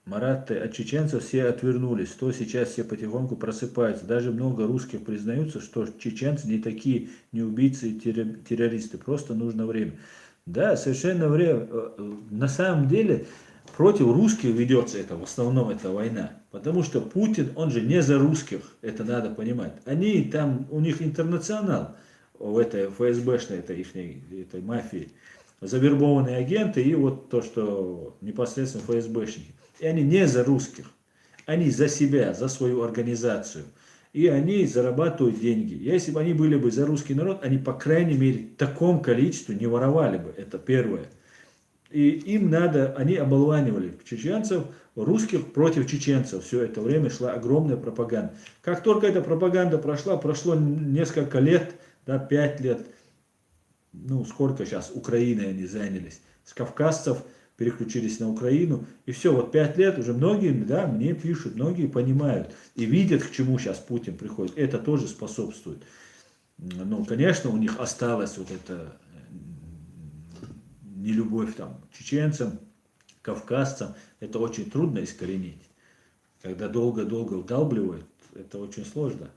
Марат, от чеченцев все отвернулись, то сейчас все потихоньку просыпаются. Даже много русских признаются, что чеченцы не такие, не убийцы и террористы. Просто нужно время. Да, совершенно время. На самом деле против русских ведется это, в основном эта война. Потому что Путин, он же не за русских, это надо понимать. Они там, у них интернационал в этой ФСБшной, этой мафии. Завербованные агенты и вот то, что непосредственно ФСБшники. И они не за русских, они за себя, за свою организацию. И они зарабатывают деньги. Если бы они были бы за русский народ, они, по крайней мере, в таком количестве не воровали бы. Это первое. И им надо, они оболванивали чеченцев, русских против чеченцев. Все это время шла огромная пропаганда. Как только эта пропаганда прошла, прошло несколько лет, да, 5 лет, ну сколько сейчас Украиной они занялись, с кавказцев переключились на Украину, и все, вот 5 лет уже многие, да, мне пишут, многие понимают и видят, к чему сейчас Путин приходит, это тоже способствует. Ну, конечно, у них осталась вот эта нелюбовь там к чеченцам, кавказцам, это очень трудно искоренить. Когда долго-долго вдалбливают, это очень сложно.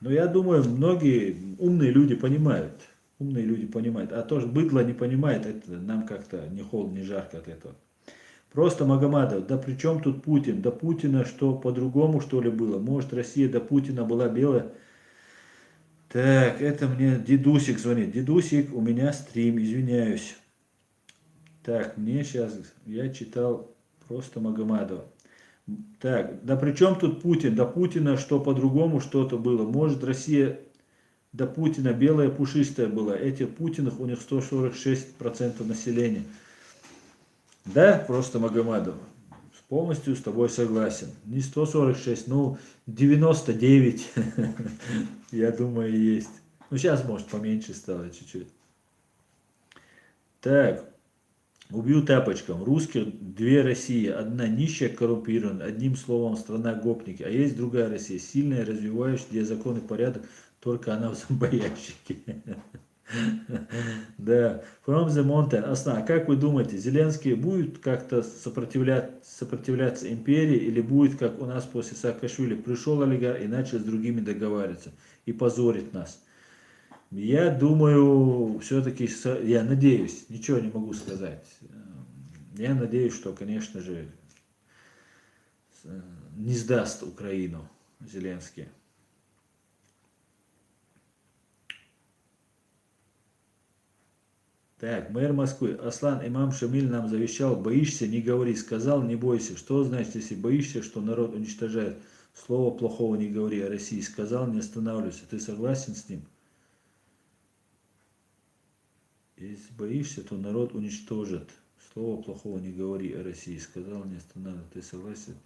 Но я думаю, многие умные люди понимают. Умные люди понимают. А то, что быдло не понимает, это нам как-то не холодно, не жарко от этого. Просто Магомадов, да при чем тут Путин? До Путина что, по-другому что ли было? Может, Россия до Путина была белая? Так, это мне Дедусик звонит. Дедусик, у меня стрим, извиняюсь. Так, мне сейчас, я читал просто Магомадова. Так, да при чем тут Путин? До Путина что, по-другому что-то было? Может, Россия до Путина белая пушистая была. Этих Путиных у них 146% населения. Да, просто Магомадов. Полностью с тобой согласен. Не 146, ну 99, я думаю, есть. Ну сейчас, может, поменьше стало чуть-чуть. Так, убью тапочком. Русских две России. Одна нищая, коррумпированная. Одним словом, страна гопники. А есть другая Россия. Сильная, развивающая, где закон и порядок. Только она в зомбоящике. Да. From the mountain. Асна, как вы думаете, Зеленский будет как-то сопротивляться империи или будет, как у нас после Саакашвили, пришел олигарх и начал с другими договариваться и позорить нас? Я думаю, все-таки, я надеюсь, ничего не могу сказать. Я надеюсь, что, конечно же, не сдаст Украину Зеленский. Так, мэр Москвы. Аслан Имам Шамиль нам завещал, боишься, не говори. Сказал, не бойся. Что значит, если боишься, что народ уничтожает? Слова плохого не говори о России. Сказал, не останавливайся. Ты согласен с ним? Если боишься, то народ уничтожит. Слова плохого не говори о России. Сказал, не останавливайся. Ты согласен?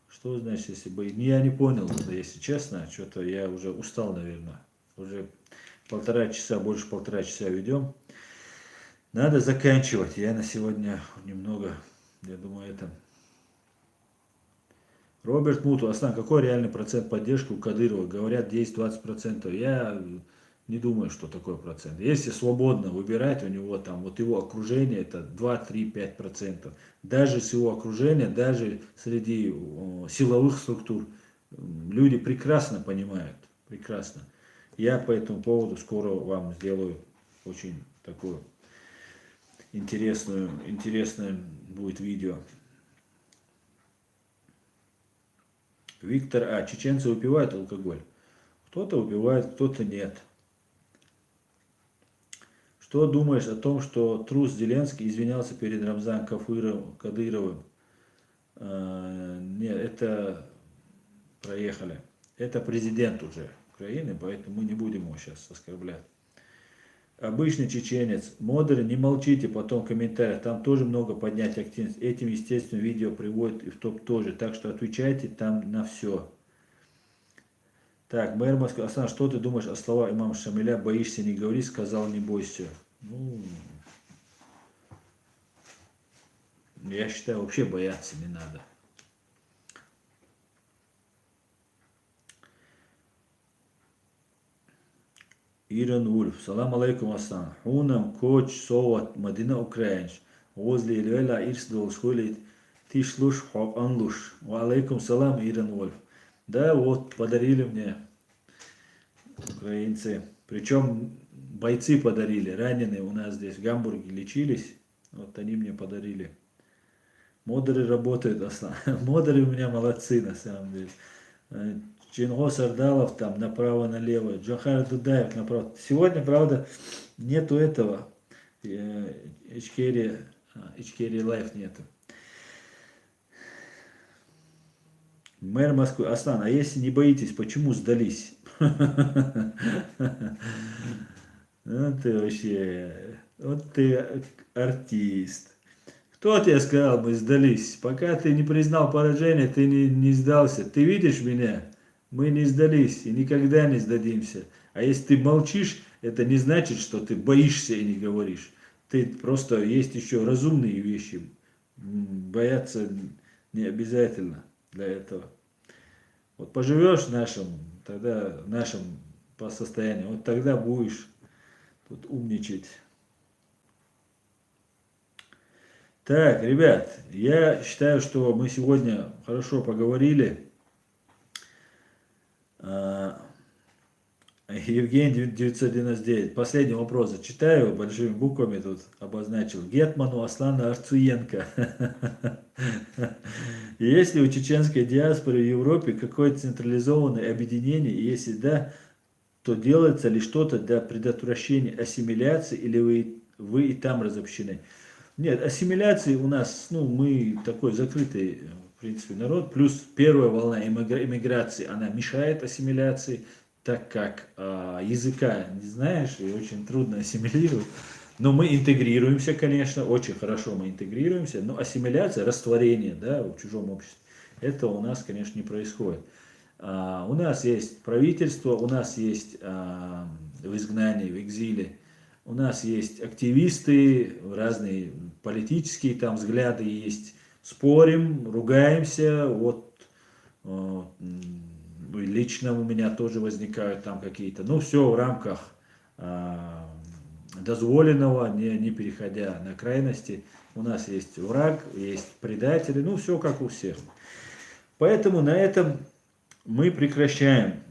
Что значит, если боишься? Я не понял, если честно. Что-то я уже устал, наверное. Уже полтора часа, больше полтора часа ведем. Надо заканчивать. Я на сегодня немного, я думаю, это... Роберт Муту, Аслан, какой реальный процент поддержки у Кадырова? Говорят, 10-20%. Я не думаю, что такой процент. Если свободно выбирать у него там, вот его окружение, это 2-3-5%. Даже с его окружения, даже среди силовых структур, люди прекрасно понимают, прекрасно. Я по этому поводу скоро вам сделаю очень такую интересное будет видео. Виктор А. Чеченцы выпивают алкоголь? Кто-то выпивает, кто-то нет. Что думаешь о том, что трус Зеленский извинялся перед Рамзаном Кадыровым? Нет, это проехали. Это президент уже Украины, поэтому мы не будем его сейчас оскорблять. Обычный чеченец. Модеры, не молчите, потом в комментариях. Там тоже много поднять активность. Этим, естественно, видео приводит и в топ тоже. Так что отвечайте там на все. Так, мэр Москвы. Асан, что ты думаешь о словах имама Шамиля? Боишься, не говори, сказал, не бойся. Ну, я считаю, вообще бояться не надо. Иран Ульф. Салам алейкум, Асан. Хунам коч соват Мадина Украинч. Возле Ильвела Ирсдол школит Тишлуш Хоп Анлуш. Ва алейкум салам, Иран Ульф. Да, вот, подарили мне украинцы. Причем бойцы подарили, раненые у нас здесь в Гамбурге лечились. Вот они мне подарили. Модеры работают, Аслан. Модеры у меня молодцы, на самом деле. Чинго Сардалов там направо-налево, Джохар Дудаев направо. Сегодня, правда, нету этого. Ичкерия Лайф нету. Мэр Москвы. Аслан, а если не боитесь, почему сдались? Ну ты вообще, вот ты артист. Кто тебе сказал, мы сдались? Пока ты не признал поражение, ты не сдался. Ты видишь меня? Мы не сдались и никогда не сдадимся. А если ты молчишь, это не значит, что ты боишься и не говоришь. Ты просто есть еще разумные вещи. Бояться не обязательно для этого. Вот поживешь в нашем по состоянию, вот тогда будешь тут умничать. Так, ребят, я считаю, что мы сегодня хорошо поговорили. Евгений 999. Последний вопрос зачитаю, большими буквами тут обозначил. Гетману Аслана Арцуенко. Есть ли у чеченской диаспоры в Европе какое-то централизованное объединение? И если да, то делается ли что-то для предотвращения ассимиляции, или вы и там разобщены? Нет, ассимиляции у нас, ну, мы такой закрытый, в принципе, народ. Плюс первая волна иммиграции, она мешает ассимиляции, так как языка не знаешь и очень трудно ассимилировать. Но мы интегрируемся, конечно, очень хорошо мы интегрируемся, но ассимиляция, растворение, да, в чужом обществе, это у нас, конечно, не происходит. У нас есть правительство, у нас есть в изгнании, в экзиле, у нас есть активисты, разные политические там взгляды есть, спорим, ругаемся, вот лично у меня тоже возникают там какие-то, ну все в рамках дозволенного, не переходя на крайности. У нас есть враг, есть предатели, ну все как у всех. Поэтому на этом мы прекращаем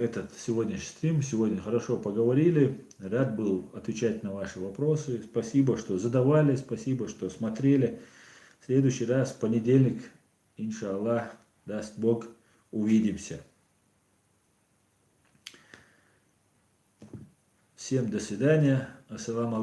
этот сегодняшний стрим. Сегодня хорошо поговорили. Рад был отвечать на ваши вопросы. Спасибо, что задавали, спасибо, что смотрели. В следующий раз, в понедельник, иншаллах, даст Бог, увидимся. Всем до свидания. Ассаламу алейкум.